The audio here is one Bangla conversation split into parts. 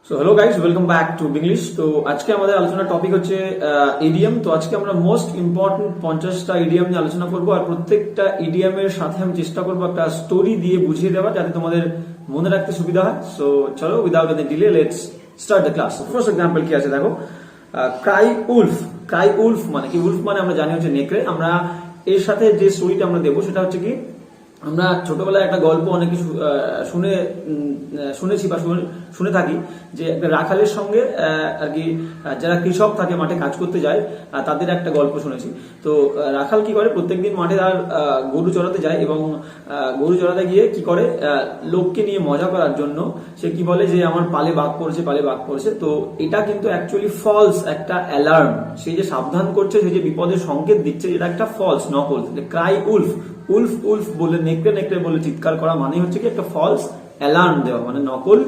So hello guys, welcome back to English. তো আজকে আমাদের আলোচনার টপিক হচ্ছে ইডিয়ম। তো আজকে আমরা মোস্ট ইম্পর্টেন্ট 50টা ইডিয়ম নিয়ে আলোচনা করবো, আর প্রত্যেকটা ইডিয়মের সাথে আমি চেষ্টা করবো একটা স্টোরি দিয়ে বুঝিয়ে দেওয়া যাতে তোমাদের মনে রাখতে সুবিধা হয়। সো চলো, without any delay let's start the class. First example কি আছে দেখো, ক্রাই উলফ। ক্রাই উলফ মানে কি? উলফ মানে আমরা জানি হচ্ছে নেকড়ে। আমরা এর সাথে যে স্টোরিটা আমরা দেবো সেটা হচ্ছে কি, আমরা ছোটবেলায় একটা গল্প অনেক কিছু শুনেছি বা শুনে থাকি যে একটা রাখালের সঙ্গে আর কি যারা কৃষক থাকে মাঠে কাজ করতে যায় তাদের একটা গল্প শুনেছি। তো রাখাল কি করে, প্রত্যেকদিন মাঠে তার গরু চড়াতে যায় এবং গরু চড়াতে গিয়ে কি করে, লোককে নিয়ে মজা করার জন্য সে কি বলে যে আমার পালে বাঘ পড়েছে, পালে বাঘ পড়েছে। তো এটা কিন্তু অ্যাকচুয়ালি ফলস একটা অ্যালার্ম। সে যে সাবধান করছে, সে যে বিপদের সংকেত দিচ্ছে, এটা একটা ফলস, নকল। ক্রাই উলফ, উলফ উলফ বলে নেকড়ে নেকড়ে বলে চিৎকার করা মানে হচ্ছে কি একটা ফলস অ্যালার্ম দেওয়া, মানে নকল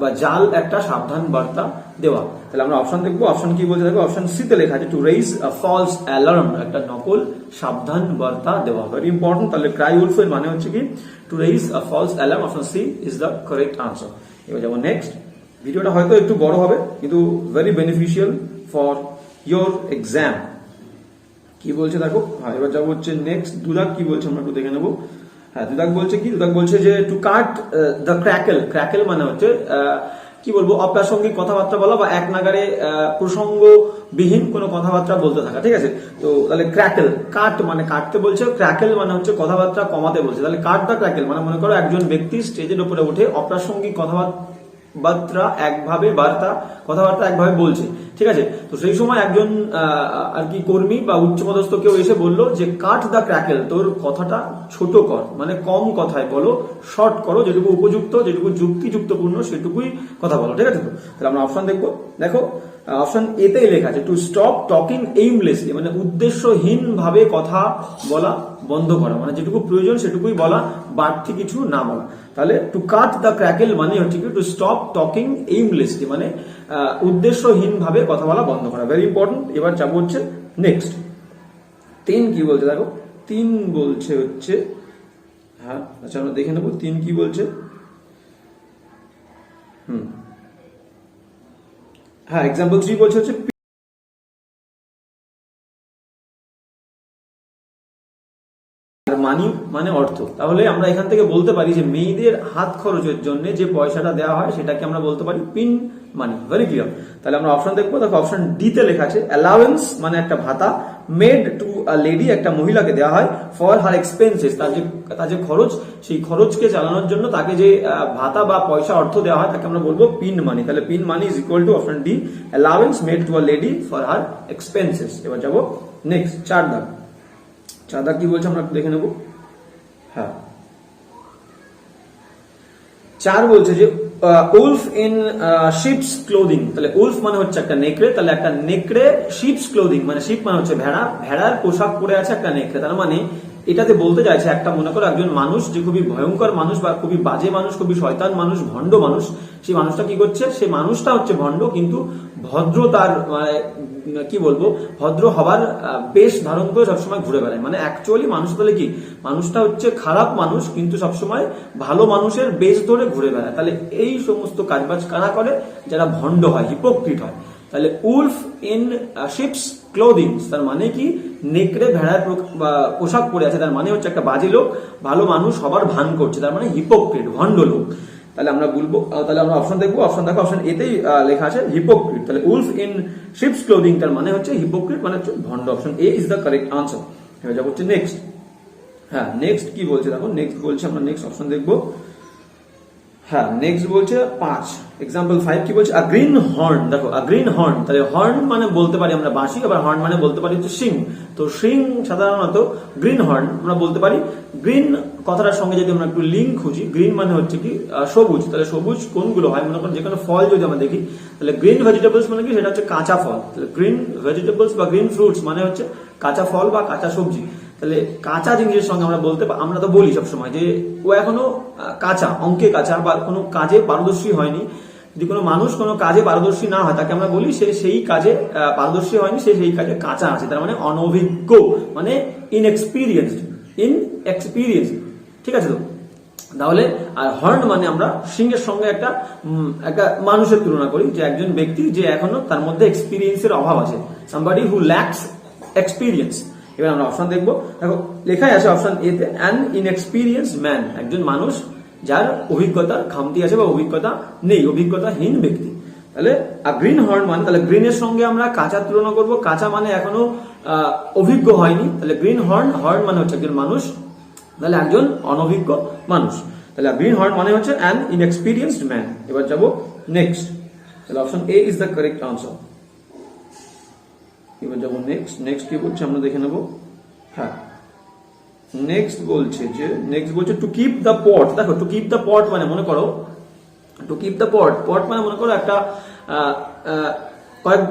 বা জাল একটা সাবধান বার্তা দেওয়া। তাহলে আমরা অপশন দেখবো। অপশন কি বলছে দেখো, অপশন সি তে লেখা আছে to raise a false alarm, একটা নকল সাবধান বার্তা দেওয়া। Very important. তাহলে ক্রাই উলফ এর মানে হচ্ছে কি to raise a false alarm. Option C is the correct answer. এবার যাবো নেক্সট। ভিডিওটা হয়তো একটু বড় হবে কিন্তু very beneficial for your exam. কি বলছে দেখো, হ্যাঁ এবার যাবো হচ্ছে নেক্সট। দুদাক কি বলছে আমরা একটু দেখে নেবো। হ্যাঁ, দুদাক বলছে কি, দুদাক বলছে যে two cut the crackle. Crackle মানে হচ্ছে কি বলবো, অপ্রাসঙ্গিক কথাবার্তা বলা বা এক নাগারে প্রসঙ্গবিহীন কোনো কথাবার্তা বলতে থাকা। ঠিক আছে, তো তাহলে ক্র্যাকেল, কাট মানে কাটতে বলছে, ক্র্যাকেল মানে হচ্ছে কথাবার্তা কমাতে বলছে। তাহলে কাট দ্য ক্র্যাকেল মানে মনে করো একজন ব্যক্তি স্টেজের উপরে উঠে অপ্রাসঙ্গিক কথাবার্তা একভাবে বলছে। ঠিক আছে, তো সেই সময় একজন আর কি কর্মী বা উচ্চপদস্থ কেউ এসে বললো যে কাট দ্য ক্র্যাকেল, তোর কথাটা ছোট কর, মানে কম কথায় বলো, শর্ট করো, যেটুকু উপযুক্ত, যেটুকু যুক্তিযুক্তপূর্ণ সেটুকুই কথা বলো। ঠিক আছে, তো তাহলে আমরা অপশন দেখবো। দেখো অপশন এতেই লেখা আছে টু স্টপ টকিং এইমলেসলি, মানে উদ্দেশ্যহীন ভাবে কথা বলা বন্ধ করা, মানে যেটুকু প্রয়োজন সেটুকুই বলা, বাড়তি কিছু না বলা। তাহলে টু কাট দ্য ক্র্যাকেল মানে হচ্ছে কি টু স্টপ টকিং এইমলেসলি, মানে উদ্দেশ্যহীন ভাবে কথা বলা বন্ধ করা। Very important. এবার যাবো হচ্ছে নেক্সট। 3 কি বলছে দেখো, 3 বলছে হচ্ছে, হ্যাঁ আচ্ছা আমরা দেখে নেবো 3 কি বলছে। হ্যাঁ, এক্সাম্পল 3 বলছে হচ্ছে মানি মানে অর্থ। তাহলে আমরা এখান থেকে বলতে পারি যে মেয়েদের হাত খরচের জন্য যে পয়সাটা দেওয়া হয় সেটাকে আমরা বলতে পারি পিন মানি। Very clear. তাহলে আমরা অপশন দেখবো। দেখো অপশন ডি তে লেখা আছে অ্যালাউন্স মানে একটা ভাতা, মেড টু আ লেডি একটা মহিলাকে দেওয়া হয়, ফর হার এক্সপেন্সেস তার যে খরচ, সেই খরচকে চালানোর জন্য তাকে যে ভাতা বা পয়সা অর্থ দেওয়া হয় তাকে আমরা বলবো পিন মানি। তাহলে pin money is equal to option D, allowance made to a lady for her expenses. এবার যাবো নেক্সট 4 দাগ। 4 দাগ কি বলছে আমরা একটু দেখে নেবো। হ্যাঁ, 4 বলছে যে উলফ ইন শিপস ক্লোদিং। তাহলে উলফ মানে হচ্ছে একটা নেকড়ে, তাহলে একটা নেকড়ে শিপস ক্লোদিং মানে শিপ মানে হচ্ছে ভেড়া, ভেড়ার পোশাক পরে আছে একটা নেকড়ে। তার মানে এটাতে বলতে চাইছে একটা, মনে করো একজন মানুষ যে খুবই ভয়ঙ্কর মানুষ বা খুবই বাজে মানুষ, খুবই শয়তান মানুষ, ভণ্ড মানুষ, সেই মানুষটা কি করছে, সেই মানুষটা হচ্ছে ভণ্ড কিন্তু ভদ্রতার মানে কি বলবো, ভদ্র হবার বেশ ধারণ করে সবসময় ঘুরে বেড়ায়। মানে অ্যাকচুয়ালি মানুষ তাহলে কি, মানুষটা হচ্ছে খারাপ মানুষ কিন্তু সবসময় ভালো মানুষের বেশ ধরে ঘুরে বেড়ায়। তাহলে এই সমস্ত কাজবাজ কারা করে, যারা ভণ্ড হয়, হিপোক্রিট হয়। তাহলে উলফ ইন শিপস ক্লোদিং তার মানে কি, নেকড়ে ভেড়ার পোশাক পরে আছে, তার মানে হচ্ছে একটা বাজে লোক, ভালো মানুষ হবার ভান করছে, তার মানে হিপোক্রিট, ভণ্ড লোক। তাহলে আমরা বলবো, তাহলে আমরা অপশন দেখবো। অপশন দেখো, অপশন এতেই লেখা আছে হিপোক্রিট। তাহলে উলফ ইন শিপস ক্লোদিং তার মানে হচ্ছে হিপোক্রিট, মানে হচ্ছে ভণ্ড। Option A is the correct answer. এবার যাবো হচ্ছে নেক্সট। হ্যাঁ, নেক্সট কি বলছে দেখো, নেক্সট বলছে, আমরা নেক্সট অপশন দেখবো। হ্যাঁ, নেক্সট বলছে 5। এক্সাম্পল 5 কি বলছে, আ গ্রিন হর্ন। দেখো আ গ্রিন হর্ন, তাহলে হর্ন মানে বলতে পারি আমরা বাঁশি, আবার হর্ন মানে বলতে পারি হচ্ছে শিং। তো শিং সাধারণত গ্রিন হর্ন আমরা বলতে পারি। গ্রিন কথাটার সঙ্গে যদি আমরা একটু লিঙ্ক খুঁজি, গ্রিন মানে হচ্ছে কি সবুজ। তাহলে সবুজ কোনগুলো হয়, মনে করেন যে কোনো ফল যদি আমরা দেখি, তাহলে গ্রিন ভেজিটেবলস মানে কি, সেটা হচ্ছে কাঁচা ফল। তাহলে গ্রিন ভেজিটেবলস বা গ্রিন ফ্রুটস মানে হচ্ছে কাঁচা ফল বা কাঁচা সবজি। তাহলে কাঁচা জিনিসের সঙ্গে আমরা তো বলি সবসময় যে ও এখনো কাঁচা, অঙ্কে কাঁচা বা কোনো কাজে পারদর্শী হয়নি। যদি কোনো মানুষ কোনো কাজে পারদর্শী না হয় তাকে আমরা বলি সে সেই কাজে পারদর্শী হয়নি, সে সেই কাজে কাঁচা আছে, তার মানে অনভিজ্ঞ, মানে ইনএক্সপিরিয়েন্সড। ঠিক আছে, তো তাহলে আর হর্ন মানে আমরা সিংহের সঙ্গে একটা মানুষের তুলনা করি, যে একজন ব্যক্তি যে এখনো তার মধ্যে এক্সপিরিয়েন্সের অভাব আছে, সামবডি হু ল্যাকস এক্সপিরিয়েন্স। এবার আমরা অপশন দেখবো, দেখো লেখাই আছে অপশন এ তে অ্যান ইনএক্সপিরিয়েন্সড ম্যান, একজন মানুষ যার অভিজ্ঞতার খামতি আছে বা অভিজ্ঞতা নেই, অভিজ্ঞতাহীন ব্যক্তি। তাহলে গ্রিন হর্ন মানে, তাহলে গ্রিনের সঙ্গে আমরা কাঁচার তুলনা করবো, কাঁচা মানে এখনো অভিজ্ঞ হয়নি, তাহলে গ্রিন হর্ন, হর্ন মানে হচ্ছে একজন মানুষ, তাহলে একজন অনভিজ্ঞ মানুষ, তাহলে গ্রিন হর্ন মানে হচ্ছে অ্যান ইনএক্সপিরিয়েন্সড ম্যান। এবার যাবো নেক্সট, তাহলে option A is the correct answer. এবার যাবো নেক্সট কি বলছে আমরা দেখে নেবো। হ্যাঁ, নেক্সট বলছে টু কিপ দ্য পট। দেখো টু কিপ দ্য পট মানে মনে করো, টু কিপ দ্য পট মানে মনে করো একটা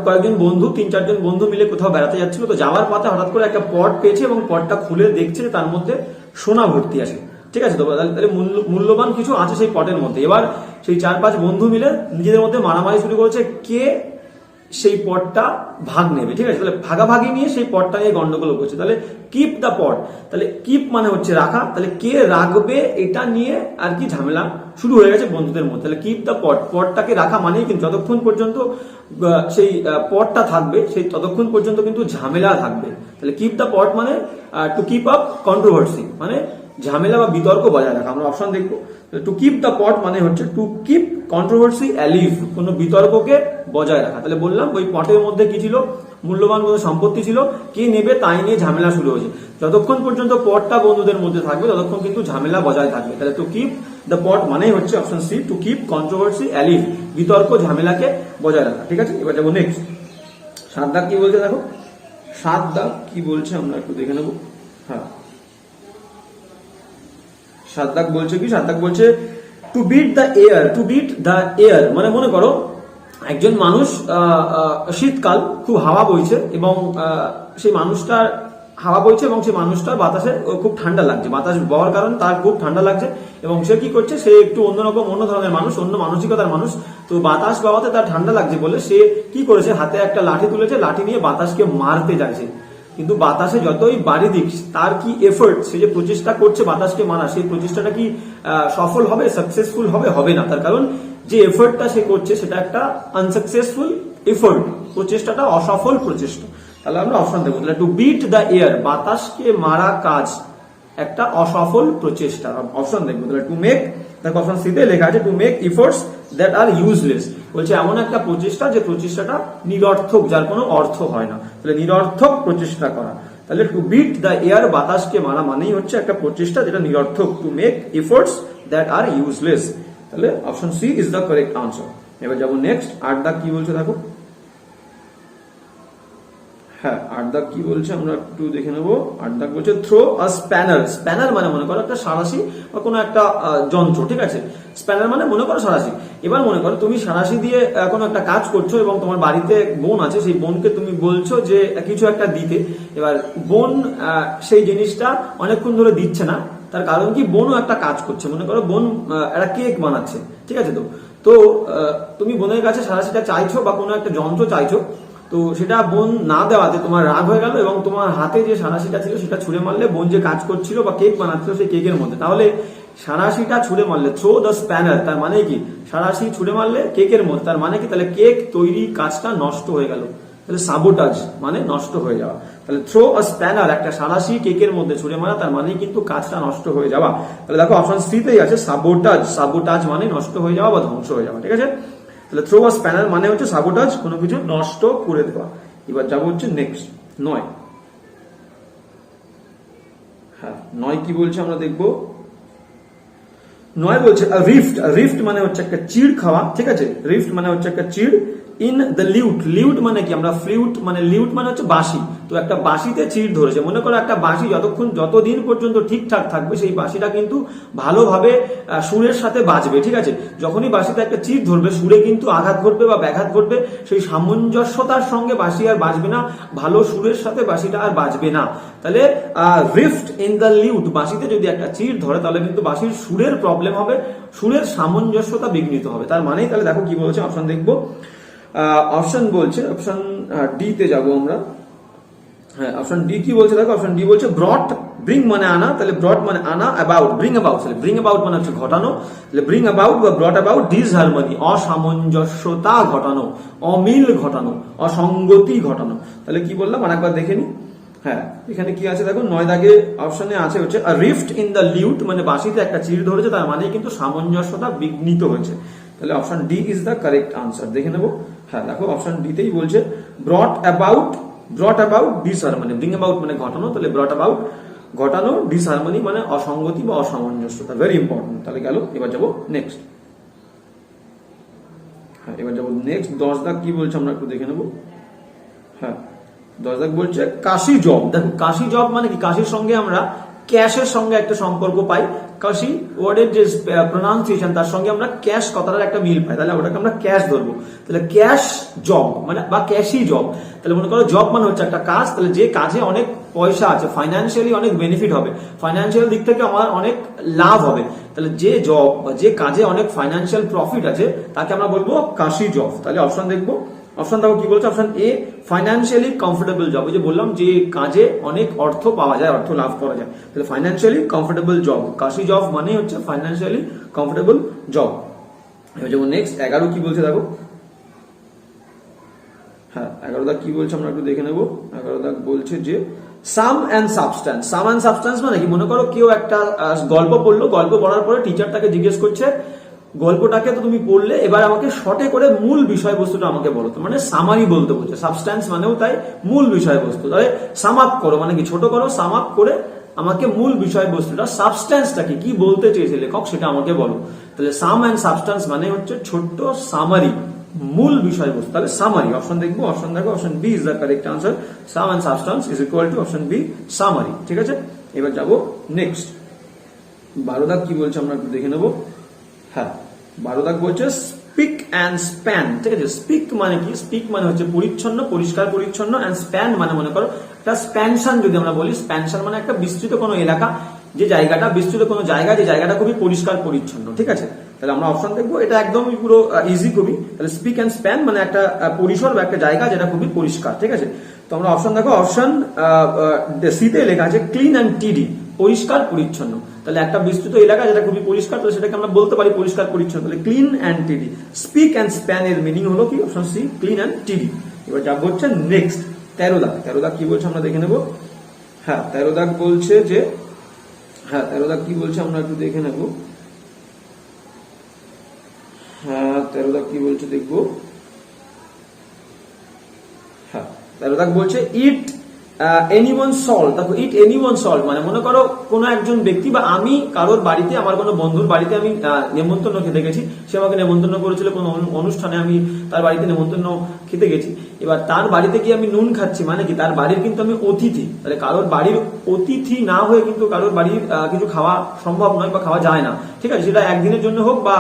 কয়েকজন বন্ধু, 3-4 জন বন্ধু মিলে কোথাও বেড়াতে যাচ্ছিল, তো যাওয়ার পথে হঠাৎ করে একটা পট পেয়েছে এবং পটটা খুলে দেখছে তার মধ্যে সোনা ভর্তি আছে, ঠিক আছে। তো তাহলে মূল্যবান কিছু আছে সেই পটের মধ্যে। এবার সেই 4-5 বন্ধু মিলে নিজেদের মধ্যে মারামারি শুরু করেছে কে সেই পটটা ভাগ নেবে, ঠিক আছে। তাহলে ভাগাভাগি নিয়ে সেই পটটা নিয়ে গন্ডগোল করছে। তাহলে কিপ দ্য পট, তাহলে কিপ মানে হচ্ছে রাখা, তাহলে কে রাখবে এটা নিয়ে আর কি ঝামেলা শুরু হয়ে গেছে বন্ধুদের মধ্যে। তাহলে কিপ দ্য পট, পটটাকে রাখা মানেই কিন্তু যতক্ষণ পর্যন্ত সেই পটটা থাকবে সেই ততক্ষণ পর্যন্ত কিন্তু ঝামেলা থাকবে। তাহলে কিপ দ্য পট মানে টু কিপ আপ কন্ট্রোভার্সি, মানে ঝামেলা বা বিতর্ক বজায় রাখা। আমরা অপশন দেখবো, টু কিপ দ্য পট মানে হচ্ছে টু কিপ কন্ট্রোভার্সি অ্যালিভ, কোন বিতর্ককে বজায় রাখা। তাহলে বললাম ওই পটের মধ্যে কি ছিল, মূল্যবান কোনো সম্পত্তি ছিল, কে নেবে তাই নিয়ে ঝামেলা শুরু হয়েছে। যতক্ষণ পর্যন্ত পটটা বন্ধুদের মধ্যে থাকবে ততক্ষণ কিন্তু ঝামেলা বজায় থাকবে। তাহলে টু কিপ দ্য পট মানেই হচ্ছে option C, to keep controversy alive, বিতর্ক ঝামেলাকে বজায় রাখা, ঠিক আছে। এবার যাবো নেক্সট, 7 দাগ কি বলছে দেখো, 7 দাগ কি বলছে আমরা একটু দেখে নেবো। হ্যাঁ, 7 দাগ বলছে কি, 7 দাগ বলছে to beat the air. To beat the air মানে মনে করো একজন মানুষ, শীতকাল খুব হাওয়া বইছে এবং সেই মানুষটার হাওয়া বইছে এবং সেই মানুষটার বাতাসে খুব ঠান্ডা লাগছে, বাতাস বওয়ার কারণে তার খুব ঠান্ডা লাগছে এবং সে কি করছে, সে একটু অন্যরকম অন্য ধরনের মানুষ, অন্য মানসিকতার মানুষ। তো বাতাস বাওয়াতে তার ঠান্ডা লাগছে বলে সে কি করেছে, হাতে একটা লাঠি তুলেছে, লাঠি নিয়ে বাতাসকে মারতে চাইছে। কিন্তু বাতাসে যতই বাড়ি দিক, তার কি এফোর্ট, সে যে প্রচেষ্টা করছে বাতাসকে মারা, সেই প্রচেষ্টাটা কি সফল হবে, সাকসেসফুল হবে, হবে না। তার কারণ যে এফোর্টটা সে করছে সেটা একটা আনসাকসেসফুল এফোর্ট, প্রচেষ্টাটা অসফল প্রচেষ্টা। তাহলে আমরা অপশন দেবো, তাহলে টু বিট দ্য এয়ার, বাতাসকে মারা কাজ একটা অসফল প্রচেষ্টা। অপশন দেখবো, তাহলে টু মেক, দেখো অপশন সি তে লেখা আছে to make efforts that are useless, বলছে এমন একটা প্রচেষ্টা যে প্রচেষ্টাটা নিরর্থক, যার কোনো অর্থ হয় না। তাহলে নিরর্থক প্রচেষ্টা করা, তাহলে টু বিট দ্য এয়ার, বাতাসকে মারা মানেই হচ্ছে একটা প্রচেষ্টা যেটা নিরর্থক। To make efforts that are useless, তাহলে option C is the correct answer. এবার যাবো নেক্সট, 8 দাগ কি বলছে দেখো। হ্যাঁ, 8 দাগ কি বলছে আমরা একটু দেখে নেবো। 8 দাগ বলছে থ্রো আ স্প্যানার। স্প্যানার মানে মনে করো একটা সাঁড়াশি বা কোনো একটা যন্ত্র, ঠিক আছে। স্প্যানার মানে মনে করো সাঁড়াশি। এবার মনে করো তুমি সাঁড়াশি দিয়ে কোনো একটা কাজ করছো এবং তোমার বাড়িতে বোন আছে, সেই বোনকে তুমি বলছো যে কিছু একটা দিতে। এবার বোন সেই জিনিসটা অনেকক্ষণ ধরে দিচ্ছে না, তার কারণ কি, বোনও একটা কাজ করছে। মনে করো বোন একটা কেক বানাচ্ছে, ঠিক আছে। তো তুমি বোনের কাছে সাঁড়াশিটা চাইছো বা কোনো একটা যন্ত্র চাইছো, তো সেটা বোন না দেওয়াতে তোমার রাগ হয়ে গেল এবং তোমার হাতে যে সাঁড়াশিটা ছিল সেটা ছুঁড়ে মারলে বোন যে কাজ করছিল বা কেক বানাচ্ছিল সেই কেকের মধ্যে। তাহলে সাঁড়াশিটা ছুঁড়ে মারলে, থ্রো দ্য স্প্যানার, তার মানে কি, সাঁড়াশি ছুঁড়ে মারলে কেকের মধ্যে, তার মানে কি, তাহলে কেক তৈরি কাজটা নষ্ট হয়ে গেল। তাহলে সাবোটাজ মানে নষ্ট হয়ে যাওয়া। তাহলে থ্রো আ স্প্যানার, একটা সাঁড়াশি কেকের মধ্যে ছুঁড়ে মারা, তার মানে কিন্তু কাজটা নষ্ট হয়ে যাওয়া। তাহলে দেখো অপশন সি তেই আছে সাবোটাজ। সাবোটাজ মানে নষ্ট হয়ে যাওয়া বা ধ্বংস হয়ে যাওয়া, ঠিক আছে। তাহলে থ্রো আ স্প্যানার মানে হচ্ছে সাবোটাজ, কোনো কিছু নষ্ট করে দেওয়া। এবার যাবো হচ্ছে নেক্সট 9। হ্যাঁ, 9 কি বলছে আমরা দেখবো। 9 বলছে রিফট। রিফট মানে হচ্ছে একটা চিড় খাওয়া, ঠিক আছে। রিফট মানে হচ্ছে একটা চিড় ইন দ্য লিউট। লিউট মানে কি, আমরা ফ্লুট মানে, লিউট মানে হচ্ছে বাঁশি। তো একটা বাঁশিতে চিড় ধরেছে। মনে করো একটা বাঁশি যতদিন পর্যন্ত ঠিকঠাক থাকবে সেই বাঁশিটা কিন্তু ভালোভাবে সুরের সাথে বাজবে, ঠিক আছে। যখনই বাঁশিতে একটা চিড় ধরবে সুরে কিন্তু আঘাত ঘটবে বা ব্যাঘাত ঘটবে, সেই সামঞ্জস্যতার সঙ্গে বাঁশি আর বাজবে না, ভালো সুরের সাথে বাঁশিটা আর বাজবে না। তাহলে রিফট ইন দ্য লিউট, বাঁশিতে যদি একটা চিড় ধরে তাহলে কিন্তু বাঁশির সুরের প্রবলেম হবে, সুরের সামঞ্জস্যতা বিঘ্নিত হবে। তার মানেই তাহলে দেখো কি বলছে, অপশন দেখবো। অপশন বলছে, অপশন ডি তে যাবো আমরা। হ্যাঁ, অপশন ডি কি বলছে দেখো। অপশন ডি বলছে ব্রট ব্রিং মানে আনা, তাহলে ব্রট মানে আনা, অ্যাবাউট ব্রিং অ্যাবাউট, তাহলে ব্রিং অ্যাবাউট মানে হচ্ছে ঘটানো, তাহলে ব্রিং অ্যাবাউট বা ব্রট অ্যাবাউট ডিসহারমনি, অসামঞ্জস্যতা ঘটানো, অমিল ঘটানো, অসঙ্গতি ঘটানো। তাহলে কি বললাম আরেকবার দেখে নি। হ্যাঁ, এখানে কি আছে দেখো, 9 দাগে অপশনে আছে হচ্ছে আ রিফট ইন দ্য লিউট, মানে বাঁশিতে একটা চির ধরেছে, তার মানে কিন্তু সামঞ্জস্যতা বিঘ্নিত হয়েছে। তাহলে option D is the correct answer. দেখে নেবো। হ্যাঁ দেখো, অপশন ডি তেই বলছে ব্রট অ্যাবাউট ডিসহারমনি, ব্রিং অ্যাবাউট মানে ঘটানো, তাহলে ব্রট অ্যাবাউট ঘটানো, ডিসহারমনি মানে অসঙ্গতি বা অসামঞ্জস্যতা, ভেরি ইম্পর্টেন্ট। তাহলে গেল, এবার যাবো নেক্সট। হ্যাঁ, এবার যাবো নেক্সট। 10 দাগ কি বলছে আমরা একটু দেখে নেবো। হ্যাঁ, 10 দাগ বলছে কাশি জব। দেখো কাশি জব মানে কি, কাশির সঙ্গে আমরা ক্যাশের সঙ্গে একটা সম্পর্ক পাই, কাশি ওয়ার্ডের যে প্রোনাউন্সিয়েশন তার সঙ্গে আমরা ক্যাশ কথাটার একটা মিল পাই, তাহলে ওটাকে আমরা ক্যাশ ধরবো। তাহলে ক্যাশ জব মানে বা ক্যাশি জব, তাহলে মনে করো জব মানে হচ্ছে একটা কাজ, তাহলে যে কাজে অনেক পয়সা আছে, ফাইন্যান্সিয়ালি অনেক বেনিফিট হবে, ফাইন্যান্সিয়াল দিক থেকে আমার অনেক লাভ হবে, তাহলে যে জব বা যে কাজে অনেক ফাইন্যান্সিয়াল প্রফিট আছে তাকে আমরা বলবো কাশি জব। তাহলে অপশন দেখবো। অপশন দেখো কি বলছে, option A financially comfortable job, ওই যে বললাম যে কাজে অনেক অর্থ পাওয়া যায়, অর্থ লাভ করা যায়, তাহলে ফাইন্যান্সিয়ালি কমফোর্টেবল জব, কাশি জব মানে হচ্ছে ফাইন্যান্সিয়ালি কমফোর্টেবল জব। এবার যেমন নেক্সট 11 কি বলছে দেখো। হ্যাঁ, 11 দাগ কি বলছে আমরা একটু দেখে নেবো। 11 দাগ বলছে যে sum and substance. Sum and substance মানে কি, মনে করো কেউ একটা গল্প পড়লো, গল্প পড়ার পরে টিচার তাকে জিজ্ঞেস করছে গল্পটাকে তো তুমি পড়লে, এবার আমাকে শর্টে করে মূল বিষয়বস্তুটা আমাকে বলো, তো মানে সামারি বলতে বলছে। সাবস্ট্যান্স মানেও তাই মূল বিষয়বস্তু, তাহলে সাম আপ করো মানে কি, ছোট করো, সাম আপ করে আমাকে মূল বিষয়বস্তুটা, সাবস্ট্যান্সটা কি বলতে চেয়েছে লেখক সেটা আমাকে বলো। তাহলে সাম অ্যান্ড সাবস্ট্যান্স মানে হচ্ছে ছোট্ট সামারি, মূল বিষয়বস্তু, তাহলে সামারি। অপশন দেখবো, অপশন দেখো, option B is the correct answer. Sum and substance is equal to option B, summary. ঠিক আছে, এবার যাবো নেক্সট। 12 দাগ কি বলছে আমরা একটু দেখে নেবো। হ্যাঁ, 12 দাগ বলছে স্পিক অ্যান্ড স্প্যান। ঠিক আছে, স্পিক মানে কি, স্পিক মানে হচ্ছে পরিচ্ছন্ন, পরিষ্কার পরিচ্ছন্ন, অ্যান্ড স্প্যান মানে মনে করো একটা স্প্যানশন, যদি আমরা বলি স্প্যানশন মানে একটা বিস্তৃত কোনো এলাকা, যে জায়গাটা বিস্তৃত কোনো জায়গা, যে জায়গাটা খুবই পরিষ্কার পরিচ্ছন্ন। ঠিক আছে, তাহলে আমরা অপশন দেখবো, এটা একদমই পুরো ইজি খুবই। তাহলে স্পিক অ্যান্ড স্প্যান মানে একটা পরিসর বা একটা জায়গা যেটা খুবই পরিষ্কার। ঠিক আছে, তো আমরা অপশন দেখো, অপশন সিতে লেখা আছে ক্লিন অ্যান্ড টিডি, পরিষ্কার পরিচ্ছন্ন। তাহলে একটা বিস্তৃত এলাকা যেটা খুবই পরিষ্কার, তাহলে সেটাকে আমরা বলতে পারি পরিষ্কার পরিচ্ছন্ন, তাহলে ক্লিন অ্যান্ড টিডি। স্পিক অ্যান্ড স্প্যান এর মিনিং হলো কি, অপশন সি, ক্লিন অ্যান্ড টিডি। এবার যা হচ্ছে নেক্সট 13 দাগ। 13 দাগ কি বলছে আমরা দেখে নেবো। হ্যাঁ, 13 দাগ বলছে যে, হ্যাঁ 13 দাগ কি বলছে আমরা একটু দেখে নেবো। হ্যাঁ, 13 দাগ কি বলছে দেখবো। হ্যাঁ, 13 দাগ বলছে ইট এনিওয়ান সল্ট। দেখো, ইট এনিওয়ান সল্ট মানে মনে করো কোনো একজন ব্যক্তি বা আমি কারোর বাড়িতে, আমার কোনো বন্ধুর বাড়িতে আমি নেমন্তন্ন খেতে গেছি, সে আমাকে নেমন্তন্ন করেছিল কোনো অনুষ্ঠানে, আমি তার বাড়িতে নেমন্তন্ন খেতে গেছি। এবার তার বাড়িতে গিয়ে আমি নুন খাচ্ছি, মানে কি তার বাড়ির কিন্তু আমি অতিথি। তাহলে কারোর বাড়ির অতিথি না হয়ে কিন্তু কারোর বাড়ির কিছু খাওয়া সম্ভব নয় বা খাওয়া যায় না। ঠিক আছে, সেটা একদিনের জন্য হোক বা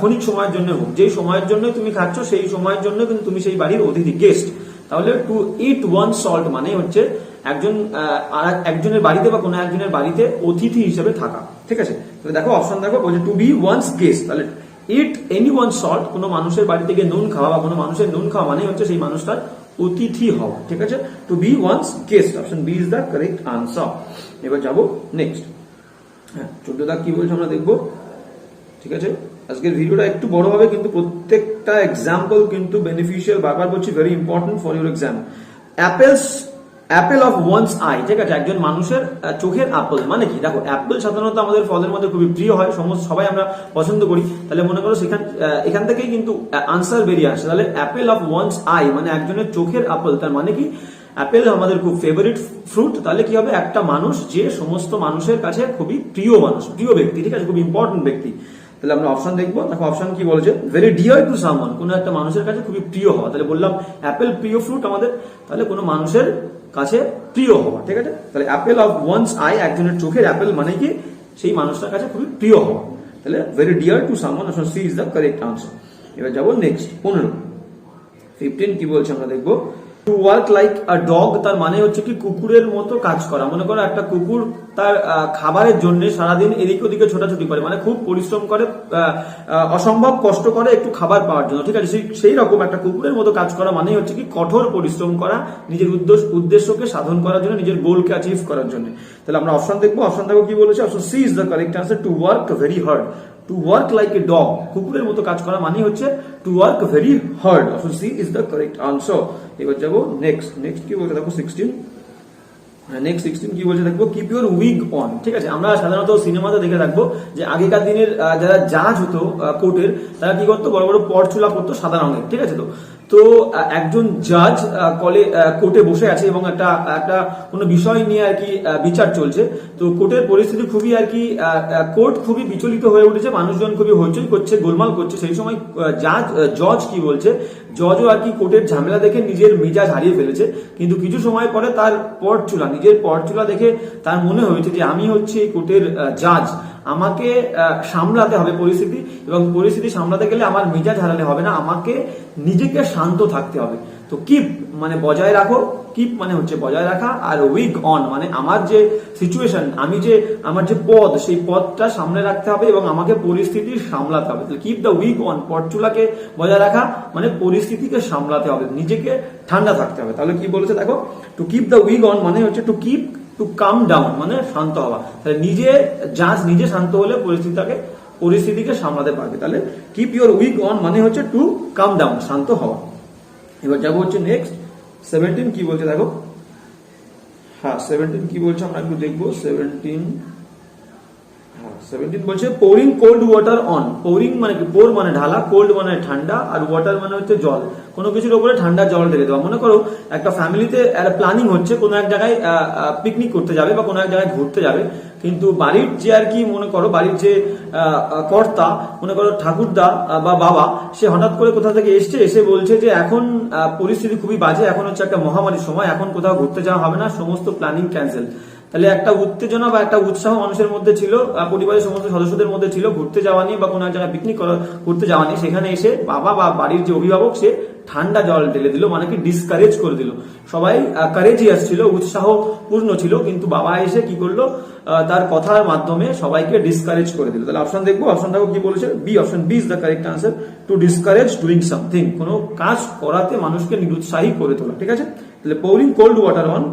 ক্ষণিক সময়ের জন্য হোক, যেই সময়ের জন্য তুমি খাচ্ছ সেই সময়ের জন্য কিন্তু তুমি সেই বাড়ির অতিথি, গেস্ট। তাহলে টু ইট ওয়ান সল্ট মানে হচ্ছে একজনের বাড়িতে বা কোনো একজনের বাড়িতে অতিথি হিসেবে থাকা। ঠিক আছে, তাহলে দেখো অপশন দেখো, বলছে টু বি ওয়ান্স গেস্ট। তাহলে ইট এনি ওয়ান সল্ট, কোনো মানুষের বাড়ি থেকে নুন খাওয়া বা কোনো মানুষের নুন খাওয়া মানে হচ্ছে সেই মানুষটার অতিথি হওয়া। ঠিক আছে, to be one's guest, option B is the correct answer. এবার যাবো নেক্সট। হ্যাঁ, 14 দাগ কি বলছে আমরা দেখবো। ঠিক আছে, আজকের ভিডিওটা একটু বড় হবে কিন্তু প্রত্যেকটা এক্সাম্পল কিন্তু বেনিফিশিয়াল, বারবার বলছি very important for your exam. Apple of wands I. ঠিক আছে, একজন মানুষের চোখের আপেল মানে কি, দেখো অ্যাপেল সাধারণত আমাদের ফলের মধ্যে খুবই প্রিয় হয়, সবাই আমরা পছন্দ করি। তাহলে মনে করো এখান থেকেই কিন্তু আনসার বেরিয়ে আসে। তাহলে অ্যাপেল অফ ওয়ান্স আই মানে একজনের চোখের আপেল, তার মানে কি অ্যাপেল আমাদের খুব ফেভারিট ফ্রুট। তাহলে কি হবে, একটা মানুষ যে সমস্ত মানুষের কাছে খুবই প্রিয় মানুষ, প্রিয় ব্যক্তি। ঠিক আছে, খুব ইম্পর্টেন্ট ব্যক্তি। তাহলে আমরা অপশন দেখবো। দেখো অপশন কি বলছে, ভেরি ডিয়ার টু সামওয়ান, কোনো একটা মানুষের কাছে খুবই প্রিয় হওয়া। তাহলে বললাম অ্যাপেল প্রিয় ফ্রুট আমাদের, তাহলে কোনো মানুষের কাছে প্রিয় হওয়া। ঠিক আছে, তাহলে অ্যাপেল অফ ওয়ান্স আই, একজনের চোখের অ্যাপেল মানে কি সেই মানুষটার কাছে খুবই প্রিয় হওয়া। তাহলে very dear to someone, option C is the correct answer. এবার যাবো নেক্সট 15 কি বলছে আমরা দেখবো। To work like a dog তার মানে হচ্ছে কি কুকুরের মতো কাজ করা। মনে করো একটা কুকুর তার খাবারের জন্য সারাদিন এদিক ওদিকে ছোটাছুটি করে, মানে খুব পরিশ্রম করে, অসম্ভব কষ্ট করে একটু খাবার পাওয়ার জন্য, ঠিক আছে। সেই রকম একটা কুকুরের মতো কাজ করা মানে হচ্ছে কি কঠোর পরিশ্রম করা নিজের উদ্দেশ্যকে সাধন করার জন্য, নিজের গোলকে অ্যাচিভ করার জন্য। তাহলে আমরা অপশন দেখবো, অপশন দেখো কি বলেছে, option C is the correct answer, to work very hard. To work like a dog, কুকুরের মতো কাজ করা মানে হচ্ছে to work very hard. Option C is the correct answer. এবার যাবো নেক্সট কি বলছে দেখো 16। নেক্সট 16 কি বলছে দেখবো, কিপ ইউর উইগ অন। ঠিক আছে, আমরা সাধারণত সিনেমাতে দেখে থাকবো যে আগেকার দিনের যারা জাজ হতো কোর্টের, তারা কি করতো, বড় বড় পরচুলা করতো সাদা রঙের, ঠিক আছে। তো একজন জাজ কোর্টে বসে আছে এবং একটা কোনো বিষয় নিয়ে আর কি বিচার চলছে। তো কোর্টের পরিস্থিতি খুবই আর কি, কোর্ট খুবই বিচলিত হয়ে উঠেছে, মানুষজন খুবই হইচই করছে, গোলমাল করছে। সেই সময় জজ কি বলছে, জজও আর কি কোর্টের ঝামেলা দেখে নিজের মেজাজ হারিয়ে ফেলেছে। কিন্তু কিছু সময় পরে তার নিজের পরচুলা দেখে তার মনে হয়েছে যে আমি হচ্ছে এই কোর্টের জাজ, আমাকে সামলাতে হবে পরিস্থিতি, এবং পরিস্থিতি সামলাতে গেলে আমার মেজাজ হারালে হবে না, আমাকে নিজেকে শান্ত থাকতে হবে। তো কিপ মানে বজায় রাখো, কিপ মানে হচ্ছে বজায় রাখা, আর উইগ অন মানে আমার যে সিচুয়েশন, আমার যে পদ, সেই পদটা সামনে রাখতে হবে এবং আমাকে পরিস্থিতি সামলাতে হবে। কিপ দ্য উইগ অন, পরচুলাকে বজায় রাখা মানে পরিস্থিতিকে সামলাতে হবে, নিজেকে ঠান্ডা থাকতে হবে। তাহলে কি বলেছে দেখো, to keep the wig on মানে হচ্ছে to keep, to calm down মানে শান্ত হওয়া। তাহলে নিজে শান্ত হলে পরিস্থিতিকে সামলাতে পারবে। তাহলে কিপ ইউর উইগ অন মানে হচ্ছে টু কাম ডাউন, শান্ত হওয়া। এবার যাবো হচ্ছে নেক্সট 17 কি বলছে দেখো। হ্যাঁ 17 কি বলছে আমরা একটু দেখবো। 17 বলছে pouring cold water on. Pouring মানে কি, পোর মানে ঢালা, কোল্ড মানে ঠান্ডা, আর ওয়াটার মানে হচ্ছে জল। কোনো কিছুর উপরে ঠান্ডা জল ঢেলে দেওয়া। মনে করো একটা ফ্যামিলিতে প্ল্যানিং হচ্ছে কোনো এক জায়গায় পিকনিক করতে যাবে বা কোনো এক জায়গায় ঘুরতে যাবে, কিন্তু বাড়ির যে আর কি, মনে করো বাড়ির যে কর্তা, মনে করো ঠাকুরদা বা বাবা, সে হঠাৎ করে কোথা থেকে এসে বলছে যে এখন পরিস্থিতি খুবই বাজে, এখন হচ্ছে একটা মহামারীর সময়, এখন কোথাও ঘুরতে যাওয়া হবে না, সমস্ত প্ল্যানিং ক্যান্সেল। তাহলে একটা উত্তেজনা বা একটা উৎসাহ মানুষের মধ্যে ছিল, পরিবারের সমস্ত সদস্যদের মধ্যে ছিল ঘুরতে যাওয়া নিয়ে বা কোনো এক জায়গায় পিকনিক করতে যাওয়া নিয়ে। সেখানে এসে বাবা বা বাড়ির যে অভিভাবক, সে ঠান্ডা জল ঢেলে দিল, মানে কি ডিসকারেজ করে দিল। সবাই কারেজিয়াস ছিল, উৎসাহপূর্ণ ছিল, কিন্তু বাবা এসে কি করলো, তার কথার মাধ্যমে সবাইকে ডিসকারেজ করে দিল। তাহলে অপশন দেখবো, অপশন দেখো কি বলেছে, B, option B is the correct answer, to discourage doing something, কোনো কাজ করাতে মানুষকে নিরুৎসাহী করে তোলা। ঠিক আছে, তাহলে পোরিং কোল্ড ওয়াটার অন,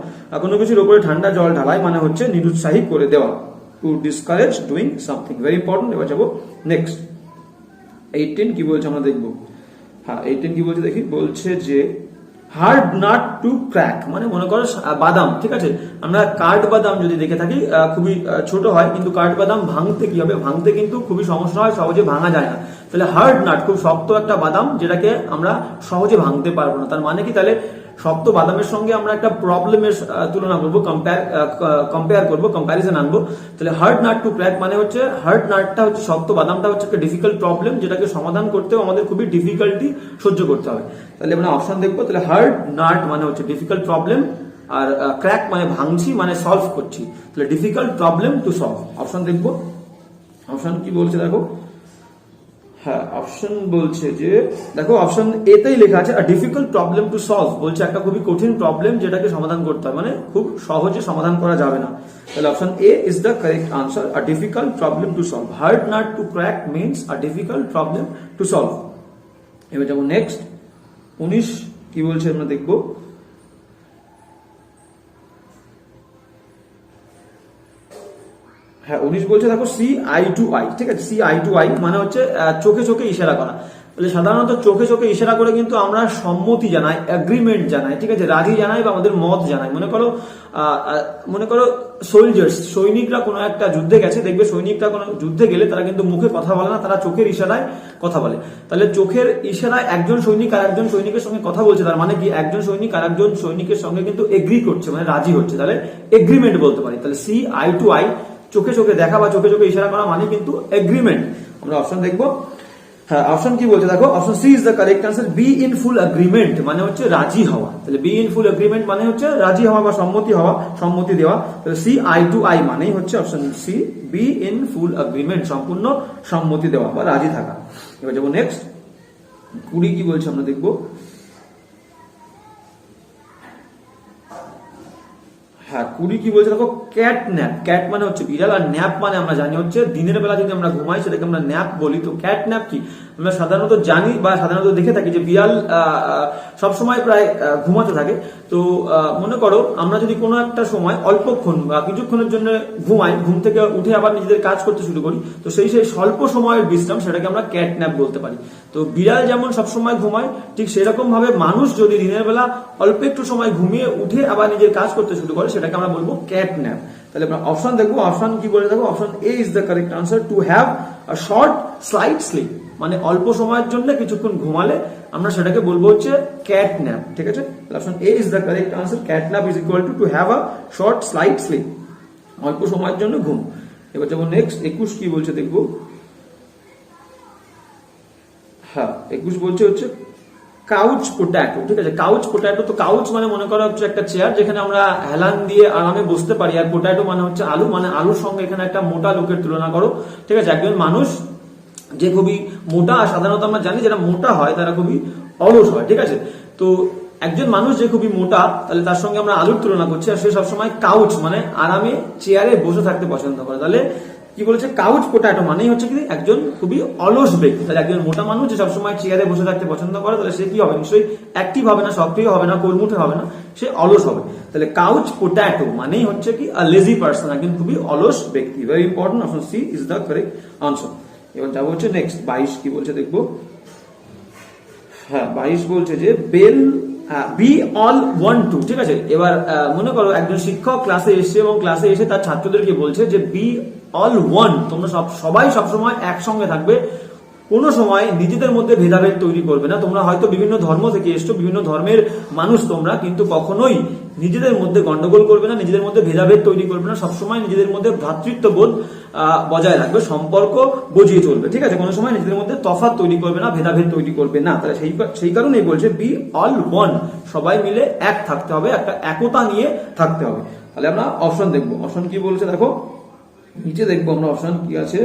কোনো কিছুর উপরে ঠান্ডা জল ঢালাই মানে হচ্ছে নিরুৎসাহী করে দেওয়া, to discourage doing something, very important. এবার যাবো নেক্সট 18 কি বলছে আমরা দেখবো। হ্যাঁ 18 কি বলছে দেখি, বলছে যে হার্ড নাট টু ক্র্যাক, মানে মনে করো বাদাম, ঠিক আছে, আমরা কাঠ বাদাম যদি দেখে থাকি খুবই ছোট হয়, কিন্তু কাঠ বাদাম ভাঙতে কি হবে, ভাঙতে কিন্তু খুবই সমস্যা হয়, সহজে ভাঙা যায় না। তাহলে হার্ড নাট খুব শক্ত একটা বাদাম, যেটাকে আমরা সহজে ভাঙতে পারবো না। তার মানে কি, তাহলে শক্ত বাদামের সঙ্গে আমরা একটা প্রবলেমের তুলনা করবো, কম্পেয়ার করবো, কম্প্যারিজন আনবো। তাহলে হার্ড নাট টু ক্র্যাক মানে হচ্ছে হার্ড নাটটা হচ্ছে শক্ত বাদামটা হচ্ছে একটা ডিফিকাল্ট প্রবলেম, যেটাকে সমাধান করতেও আমাদের খুবই ডিফিকাল্টি সহ্য করতে হবে। তাহলে আমরা অপশন দেখবো। তাহলে হার্ড নাট মানে হচ্ছে ডিফিকাল্ট প্রবলেম, আর ক্র্যাক মানে ভাঙছি, মানে সলভ করছি। তাহলে difficult problem to solve, option দেখবো। অপশন কি বলছে দেখো। হ্যাঁ অপশন বলছে যে দেখো, অপশন এতেই লেখা আছে আ ডিফিকাল্ট প্রবলেম টু সলভ, বলছে একটা খুবই কঠিন প্রবলেম যেটাকে সমাধান করতে হয়, মানে খুব সহজে সমাধান করা যাবে না। তাহলে option A is the correct answer, a difficult problem to solve. Hard nut two crack means a difficult problem to solve. এবার যাবো নেক্সট 19 কি বলছে আমরা দেখবো। হ্যাঁ 19 বলছে দেখো, সি আই টু আই। ঠিক আছে, সি আই টু আই মানে হচ্ছে চোখে চোখে ইশারা করা। তাহলে সাধারণত চোখে চোখে ইশারা করে কিন্তু আমরা সম্মতি জানাই, এগ্রিমেন্ট জানাই, ঠিক আছে, রাজি জানাই বা আমাদের মত জানাই। মনে করো সোলজার্স, সৈনিকরা কোনো একটা যুদ্ধে গেছে, দেখবে সৈনিকরা কোনো যুদ্ধে গেলে তারা কিন্তু মুখে কথা বলে না, তারা চোখের ইশারায় কথা বলে। তাহলে চোখের ইশারায় একজন সৈনিক আর একজন সৈনিকের সঙ্গে কথা বলছে, তার মানে কি একজন সৈনিক আর একজন সৈনিকের সঙ্গে কিন্তু এগ্রি করছে, মানে রাজি হচ্ছে, তাহলে এগ্রিমেন্ট বলতে পারি। তাহলে সি আই টু আই, চোখে চোখে দেখা বা চোখে চোখে ইশারা করা মানে কিন্তু এগ্রিমেন্ট। আমরা অপশন দেখবো। হ্যাঁ অপশন কি বলছে দেখো, option C is the correct answer, be in full agreement মানে হচ্ছে রাজি হওয়া। তাহলে বি ইন ফুল এগ্রিমেন্ট মানে হচ্ছে রাজি হওয়া বা সম্মতি দেওয়া। তাহলে সি আই টু আই মানেই হচ্ছে option C, be in full agreement, সম্পূর্ণ সম্মতি দেওয়া বা রাজি থাকা। এবার যাবো নেক্সট 20 কি বলছে আমরা দেখবো। হ্যাঁ 20 কি বলছে দেখো, ক্যাট ন্যাপ। ক্যাট মানে হচ্ছে বিড়াল, আর ন্যাপ মানে আমরা জানি হচ্ছে দিনের বেলা যদি আমরা ঘুমাই সেটাকে আমরা ন্যাপ বলি। তো ক্যাট ন্যাপ কি আমরা সাধারণত জানি বা সাধারণত দেখে থাকি যে বিড়াল সবসময় প্রায় ঘুমাতে থাকে। তো মনে করো আমরা যদি কোনো একটা সময় অল্পক্ষণ বা কিছুক্ষণের জন্য ঘুমাই, ঘুম থেকে উঠে আবার নিজেদের কাজ করতে শুরু করি, তো সেই স্বল্প সময়ের বিশ্রাম সেটাকে আমরা ক্যাট ন্যাপ বলতে পারি। তো বিড়াল যেমন সবসময় ঘুমায়, ঠিক সেরকম ভাবে মানুষ যদি দিনের বেলা অল্প একটু সময় ঘুমিয়ে উঠে আবার নিজের কাজ করতে শুরু করে সেটাকে আমরা বলবো ক্যাট ন্যাপ। তাহলে আমরা অপশন দেখবো, অপশন কি বলে দেখো, option A is the correct answer, to have a short slight sleep, মানে অল্প সময়ের জন্য কিছুক্ষণ ঘুমালে আমরা সেটাকে বলবো হচ্ছে ক্যাট ন্যাপ। ঠিক আছে, option A is the correct answer, cat nap is equal to have a short slight sleep, অল্প সময়ের জন্য ঘুম। এবার যাবো নেক্সট 21 কি বলছে দেখবো। হ্যাঁ 21 বলছে হচ্ছে কাউচ পোট্যাটো। ঠিক আছে, কাউচ পোট্যাটো। তো কাউচ মানে মনে করা হচ্ছে একটা চেয়ার যেখানে আমরা হেলান দিয়ে আরামে বসতে পারি, আর পোট্যাটো মানে হচ্ছে আলু, মানে আলুর সঙ্গে এখানে একটা মোটা লোকের তুলনা করো। ঠিক আছে, একজন মানুষ যে খুবই মোটা, সাধারণত আমরা জানি যারা মোটা হয় তারা খুবই অলস হয়। ঠিক আছে, তো একজন মানুষ যে খুবই মোটা, তাহলে তার সঙ্গে আমরা আলুর তুলনা করছি, আর সে সবসময় কাউচ মানে আরামে চেয়ারে বসে থাকতে পছন্দ করে। তাহলে কি বলেছে, কাউচ পোট্যাটো মানেই হচ্ছে কি একজন খুবই অলস ব্যক্তি। তাহলে একজন মোটা মানুষ যে সবসময় চেয়ারে বসে থাকতে পছন্দ করে, তাহলে সে কি হবে, নিশ্চয়ই অ্যাক্টিভ হবে না, সক্রিয় হবে না, কর্মুঠে হবে না, সে অলস হবে। তাহলে কাউচ পোট্যাটো মানেই হচ্ছে কি আ লেজি পার্সন, একজন খুবই অলস ব্যক্তি। Very important, option C is the correct answer. এবার যাবো হচ্ছে নেক্সট 22 কি বলছে দেখবো। হ্যাঁ 22 বলছে যে bell be all one to. ঠিক আছে, এবার মনে করো একজন শিক্ষক ক্লাসে এসে এবং ক্লাসে এসে তার ছাত্রদেরকে বলছে যে বি অল ওয়ান, তোমরা সবাই সবসময় একসঙ্গে থাকবে, কোনো সময় নিজেদের মধ্যে ভেদাভেদ তৈরি করবে না। তোমরা হয়তো বিভিন্ন ধর্ম থেকে এসছো, বিভিন্ন ধর্মের মানুষ তোমরা, কিন্তু কখনোই নিজেদের মধ্যে গন্ডগোল করবে না, নিজেদের মধ্যে ভেদাভেদ তৈরি করবে না, সবসময় নিজেদের মধ্যে ভ্রাতৃত্ববোধ বজায় রাখবে, সম্পর্ক বজিয়ে চলবে। ঠিক আছে, কোনো সময় নিজেদের মধ্যে তফাৎ তৈরি করবে না, ভেদাভেদ তৈরি করবে না। তাহলে সেই কারণেই বলছে বি অল ওয়ান, সবাই মিলে এক থাকতে হবে, একটা একতা নিয়ে থাকতে হবে। তাহলে আমরা অপশন দেখবো, অপশন কি বলছে দেখো, নিচে দেখবো আমরা অপশন কি আছে।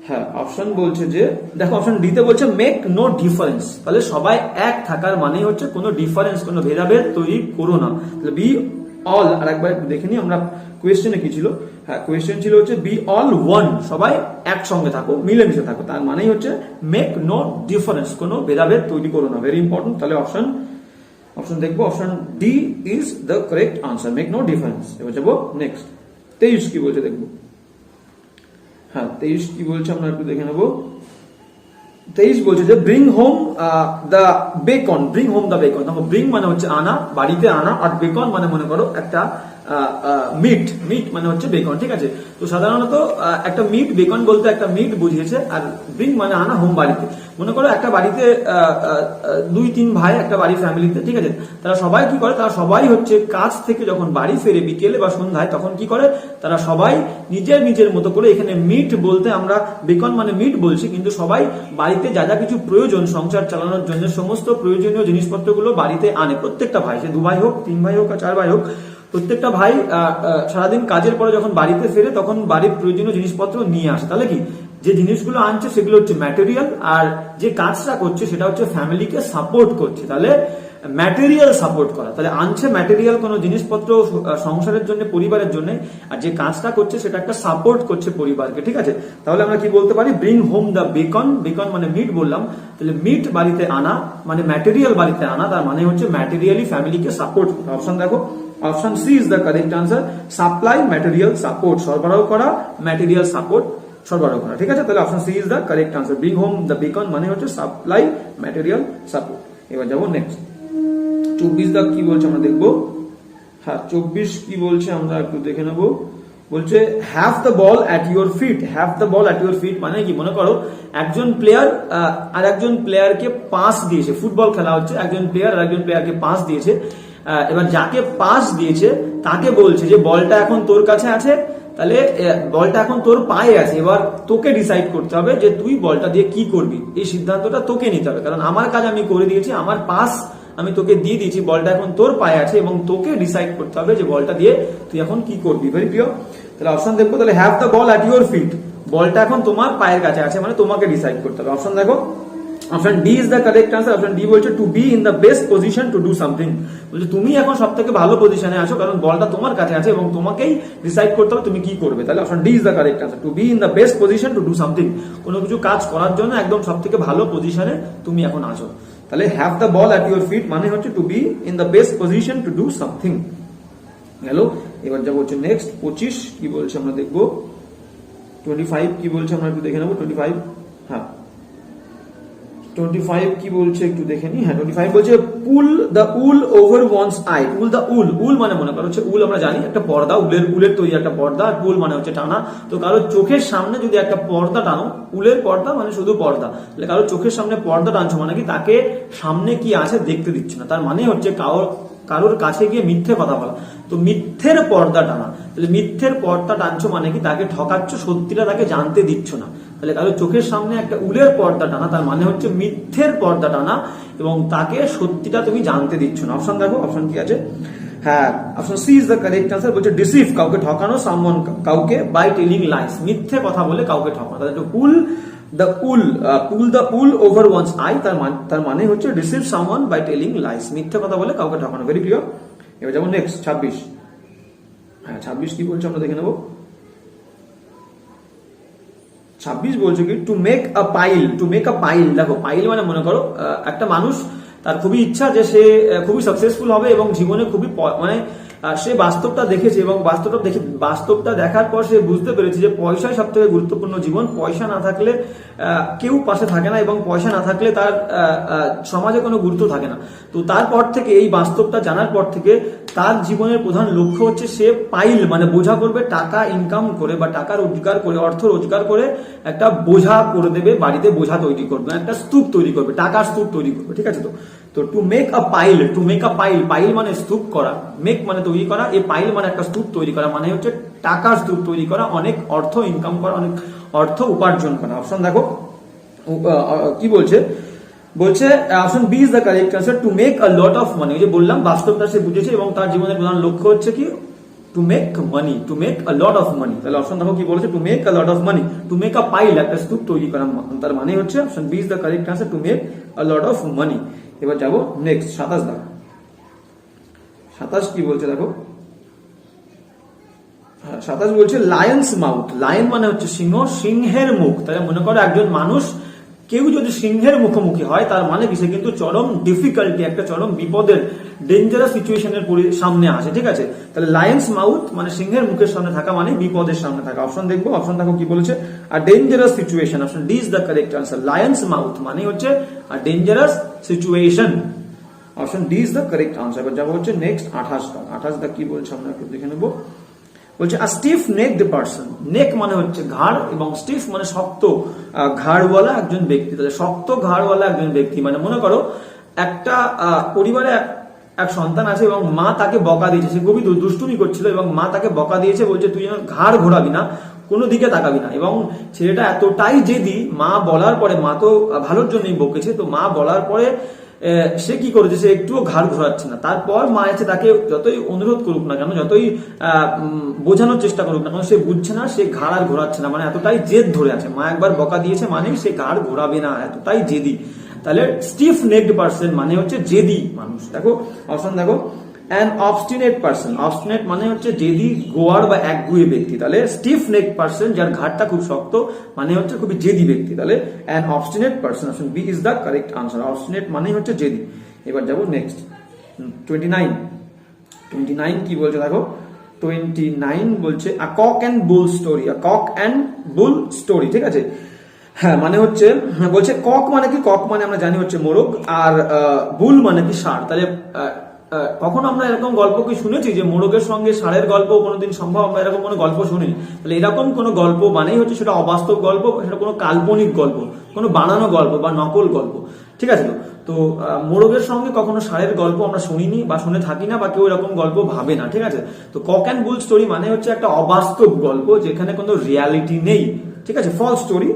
হ্যাঁ অপশন বলছে যে দেখো, অপশন ডি তে বলছে মেক নো ডিফারেন্স। তাহলে সবাই এক থাকার মানে হচ্ছে কোনো ডিফারেন্স, কোনো ভেদাভেদ তৈরি করো না। তাহলে বি অল, আর একবার দেখে নিই আমরা কোয়েশ্চেনে কি ছিল। হ্যাঁ কোয়েশ্চেন ছিল হচ্ছে বি অল ওয়ান, সবাই একসঙ্গে থাকো, মিলেমিশে থাকো, তার মানেই হচ্ছে মেক নো ডিফারেন্স, কোনো ভেদাভেদ তৈরি করো না। Very important. তাহলে অপশন দেখবো, option D is the correct answer, make no difference. এবার যাবো নেক্সট 23 কি বলছে দেখবো। হ্যাঁ 23 কি বলছে আমরা একটু দেখে নেবো। 23 বলছে যে bring home the beacon, bring home the beacon. দেখো ব্রিং মানে হচ্ছে আনা, বাড়িতে আনা, আর বেকন মানে মনে করো একটা মিট মানে হচ্ছে বেকন। ঠিক আছে, তো সাধারণত একটা মিট, বেকন বলতে একটা মিট বুঝিয়েছে, আর ব্রিং মানে আনা, হোম বাড়িতে। মনে করো একটা বাড়িতে 2-3 ভাই, একটা বাড়ি ফ্যামিলিতে। ঠিক আছে, তারা সবাই কি করে, তারা সবাই হচ্ছে কাজ থেকে যখন বাড়ি ফেরে বিকেলে বা সন্ধ্যায়, তখন কি করে, তারা সবাই নিজের মতো করে, এখানে মিট বলতে আমরা বেকন মানে মিট বলছি, কিন্তু সবাই বাড়িতে যা যা কিছু প্রয়োজন সংসার চালানোর জন্য সমস্ত প্রয়োজনীয় জিনিসপত্রগুলো বাড়িতে আনে। প্রত্যেকটা ভাই, সে 2 ভাই হোক, 3 ভাই হোক আর 4 ভাই হোক, প্রত্যেকটা ভাই সারাদিন কাজের পরে যখন বাড়িতে ফেরে তখন বাড়ির প্রয়োজনীয় জিনিসপত্র নিয়ে আসে। তাহলে কি, যে জিনিসগুলো আনছে সেগুলো হচ্ছে ম্যাটেরিয়াল, আর যে কাজটা করছে সেটা হচ্ছে ফ্যামিলিকে সাপোর্ট করছে। তাহলে ম্যাটেরিয়াল সাপোর্ট করা, তাহলে আনছে ম্যাটেরিয়াল কোনো জিনিসপত্র সংসারের জন্য, পরিবারের জন্য, আর যে কাজটা করছে সেটা একটা সাপোর্ট করছে পরিবারকে। ঠিক আছে, তাহলে আমরা কি বলতে পারি, bring home the beacon, beacon মানে মিট বললাম, তাহলে মিট বাড়িতে আনা মানে ম্যাটেরিয়াল বাড়িতে আনা, তার মানে হচ্ছে ম্যাটেরিয়ালি ফ্যামিলিকে সাপোর্ট। অপশন দেখো, option C is the correct answer, supply material support, সরবরাহ করা, ম্যাটেরিয়াল সাপোর্ট সরবরাহ করা। ঠিক আছে, তাহলে option C is the correct answer, bring home the bacon মানে হচ্ছে সাপ্লাই ম্যাটেরিয়াল সাপোর্ট। এবার যাবো নেক্সট 24 দা কি বলছে আমরা দেখবো। হ্যাঁ 24 কি বলছে আমরা একটু দেখে নেবো। বলছে have the ball at your feet, have the ball at your feet মানে কি, মনে করো একজন প্লেয়ার আর একজন প্লেয়ারকে পাস দিয়েছে, ফুটবল খেলা হচ্ছে, একজন প্লেয়ার আর একজন প্লেয়ারকে পাস দিয়েছে। এবার যাকে পাস দিয়েছে তাকে বলছে যে বলটা এখন তোর কাছে আছে, তাহলে বলটা এখন তোর পায়ে আছে, এবার তোকে ডিসাইড করতে হবে যে তুই বলটা দিয়ে কি করবি। এই সিদ্ধান্তটা তোকে নিতে হবে, কারণ আমার কাজ আমি করে দিয়েছি, আমার পাস আমি তোকে দিয়ে দিয়েছি, বলটা এখন তোর পায়ে আছে এবং তোকে ডিসাইড করতে হবে যে বলটা দিয়ে তুই এখন কি করবি। ভেরি প্রিয়, তাহলে অপশন দেখবো। তাহলে have the ball at your feet, বলটা এখন তোমার পায়ের কাছে আছে মানে তোমাকে ডিসাইড করতে হবে। অপশন দেখো, option D is the correct answer. Option D বলছে to be in the best position to do something, বলছে তুমি এখন সব থেকে ভালো পজিশনে আছো কারণ বলটা তোমার কাছে আছে এবং তোমাকেই ডিসাইড করতে হবে তুমি কি করবে। তাহলে option D is the correct answer, to be in the best position to do something, কোনো কিছু কাজ করার জন্য একদম সব থেকে ভালো পজিশনে তুমি এখন আছো। তাহলে have the ball at your feet মানে হচ্ছে to be in the best position to do something গেল। এবার যা বলছে নেক্সট 25 কি বলছে আমরা দেখবো, 25 কি বলছে আমরা একটু দেখে নেবো। 25 হ্যাঁ 25 কি বলছে একটু দেখে নি। হ্যাঁ 25 বলছে pull the wool over one's eye. Pull the wool, wool মানে মনে করো হচ্ছে উল আমরা জানি একটা পর্দা, উলের তৈরি একটা পর্দা, আর পুল মানে হচ্ছে টানা। তো কারোর চোখের সামনে যদি একটা পর্দা টানো, উলের পর্দা মানে শুধু পর্দা, তাহলে কারোর চোখের সামনে পর্দা টানছো মানে কি তাকে সামনে কি আছে দেখতে দিচ্ছ না, তার মানে হচ্ছে কারোর কাছে গিয়ে মিথ্যে কথা বলা। তো মিথ্যের পর্দা টানা, তাহলে মিথ্যের পর্দা টানছো মানে কি তাকে ঠকাচ্ছ, সত্যিটা তাকে জানতে দিচ্ছ না। তাহলে কারো চোখের সামনে একটা উলের পর্দা টানা তার মানে হচ্ছে মিথ্যের পর্দা টানা এবং তাকে সত্যিটা তুমি জানতে দিচ্ছ না। অপশন দেখো, অপশন কি আছে। হ্যাঁ option C is the correct answer, বলছে ডিসিভ কাউকে ঠকানো, সামওয়ান কাউকে বাই টেলিং লাইস, মিথ্যে কথা বলে কাউকে ঠকানো। তাহলে pull the wool over one's eye তার মানে হচ্ছে deceive someone by telling lies, মিথ্যে কথা বলে কাউকে ঠকানো। Very clear. এবার যাবো নেক্সট 26। হ্যাঁ 26 কি বলছে আমরা দেখে নেবো। 26 বলছে কি to make a pile. To make a pile, দেখো পাইল মানে মনে করো একটা মানুষ তার খুবই ইচ্ছা যে সে খুবই সাকসেসফুল হবে এবং জীবনে খুবই মানে সে বাস্তবটা দেখেছে এবং বাস্তবটা দেখার পর সে বুঝতে পেরেছে যে পয়সাই সব থেকে গুরুত্বপূর্ণ জীবন, পয়সা না থাকলে কেউ পাশে থাকে না এবং পয়সা না থাকলে তার সমাজে কোনো গুরুত্ব থাকে না। তো তারপর থেকে এই বাস্তবটা জানার পর থেকে তার জীবনের প্রধান লক্ষ্য হচ্ছে সে পাইল মানে বোঝা করবে, টাকা ইনকাম করে বা টাকা রোজগার করে, অর্থ রোজগার করে একটা বোঝা করে দেবে, বাড়িতে বোঝা তৈরি করবে, একটা স্তূপ তৈরি করবে, টাকার স্তূপ তৈরি করবে। ঠিক আছে, তো to make a pile, to make a pile, pile মানে স্তূপ করা, মেক মানে তৈরি করা, এই পাইল মানে একটা স্তূপ তৈরি করা মানে হচ্ছে টাকার স্তূপ তৈরি করা, অনেক অর্থ ইনকাম করা, অনেক অর্থ উপার্জন করা। অপশন দেখো কি বলছে, বলছে option B is the correct answer, to make a lot of money. যে বললাম বাস্তবটা সে বুঝেছে এবং তার জীবনের প্রধান লক্ষ্য হচ্ছে কি to make money, to make a lot of money. তাহলে অপশন দেখো কি বলেছে, to make a lot of money, to make a pile একটা স্তূপ তৈরি করা, তার মানে হচ্ছে option B is the correct answer, to make a lot of money. এবার যাবো নেক্সট 27 দেখো। 27 কি বলছে দেখো। 27 বলছে লায়ন্স মাউথ। লায়ন মানে হচ্ছে সিংহ, সিংহের মুখ। তাহলে মনে করো একজন মানুষ কেউ যদি সিংহের মুখোমুখি হয় তার মানে কি সে কিন্তু চরম ডিফিকাল্টি, একটা চরম বিপদের ডেঞ্জারাস সিচুয়েশনের সামনে আসে। ঠিক আছে, তাহলে লায়ন্স মাউথ মানে সিংহের মুখের সামনে থাকা মানে বিপদের সামনে থাকা। অপশন দেখবো, অপশন দেখো কি বলেছে, a dangerous situation. Option D is the correct answer, lion's mouth মানে হচ্ছে a dangerous situation. Option D is the correct answer. এবার যাবো হচ্ছে নেক্সট 28 কি বলছে আমরা একটু দেখে নেবো। বলছে আ স্টিফ নেকড পারসন। নেক মানে হচ্ছে ঘাড় এবং স্টিফ মানে শক্ত ঘাড়ওয়ালা একজন ব্যক্তি। তাহলে শক্ত ঘাড়ওয়ালা একজন ব্যক্তি মানে মনে করো একটা পরিবারে এক সন্তান আছে এবং মা তাকে বকা দিয়েছে, সে খুবই দুষ্টুমি করছিল এবং মা তাকে বকা দিয়েছে, বলছে তুই যেন ঘাড় ঘোরাবি না, কোনো দিকে তাকাবি না। এবং ছেলেটা এতটাই জেদি, মা বলার পরে, মা তো ভালোর জন্যই বকেছে, তো মা বলার পরে সে কি করেছে, সে একটুও ঘাড় ঘোরাচ্ছে না। তারপর মা এসে তাকে যতই অনুরোধ করুক না কেন, যতই বোঝানোর চেষ্টা করুক না কেন, সে বুঝছে না, সে ঘাড় আর ঘোরাচ্ছে না, মানে এতটাই জেদ ধরে আছে। মা একবার বকা দিয়েছে মানে সে ঘাড় ঘোরাবে না, এতটাই জেদি। তাহলে স্টিফ নেকড পারসন মানে হচ্ছে জেদি মানুষ। দেখো অপশন দেখো, অ্যান অবস্টিনেট পারসন। অবস্টিনেট মানে হচ্ছে জেদি, গোয়ার বা একগুঁয়ে ব্যক্তি। তাহলে স্টিফ নেক পারসন যার ঘাড়টা খুব শক্ত মানে হচ্ছে খুবই জেদি ব্যক্তি। তাহলে an obstinate person, option B is the correct answer. Obstinate মানে হচ্ছে জেদি। এবার যাবো নেক্সট 29 কি বলছে দেখো। 29 বলছে a cock and bull story. A cock and bull story. ঠিক আছে, হ্যাঁ মানে হচ্ছে বলছে কক মানে কি, কক মানে আমরা জানি হচ্ছে মোরগ, আর বুল মানে কি ষাঁড়। তাহলে কখনো আমরা এরকম গল্প কি শুনেছি যে মোরগের সঙ্গে ষাঁড়ের গল্প কোনোদিন সম্ভব? আমরা এরকম কোনো গল্প শুনি। তাহলে এরকম কোনো গল্প মানেই হচ্ছে সেটা অবাস্তব গল্প, সেটা কোনো কাল্পনিক গল্প, কোনো বানানো গল্প বা নকল গল্প। ঠিক আছে, তো মোরগের সঙ্গে কখনো ষাঁড়ের গল্প আমরা শুনিনি বা শুনে থাকি না, বা কেউ এরকম গল্প ভাবে না। ঠিক আছে, তো কক অ্যান্ড বুল স্টোরি মানে হচ্ছে একটা অবাস্তব গল্প যেখানে কোনো রিয়ালিটি নেই। ঠিক আছে, ফলস স্টোরি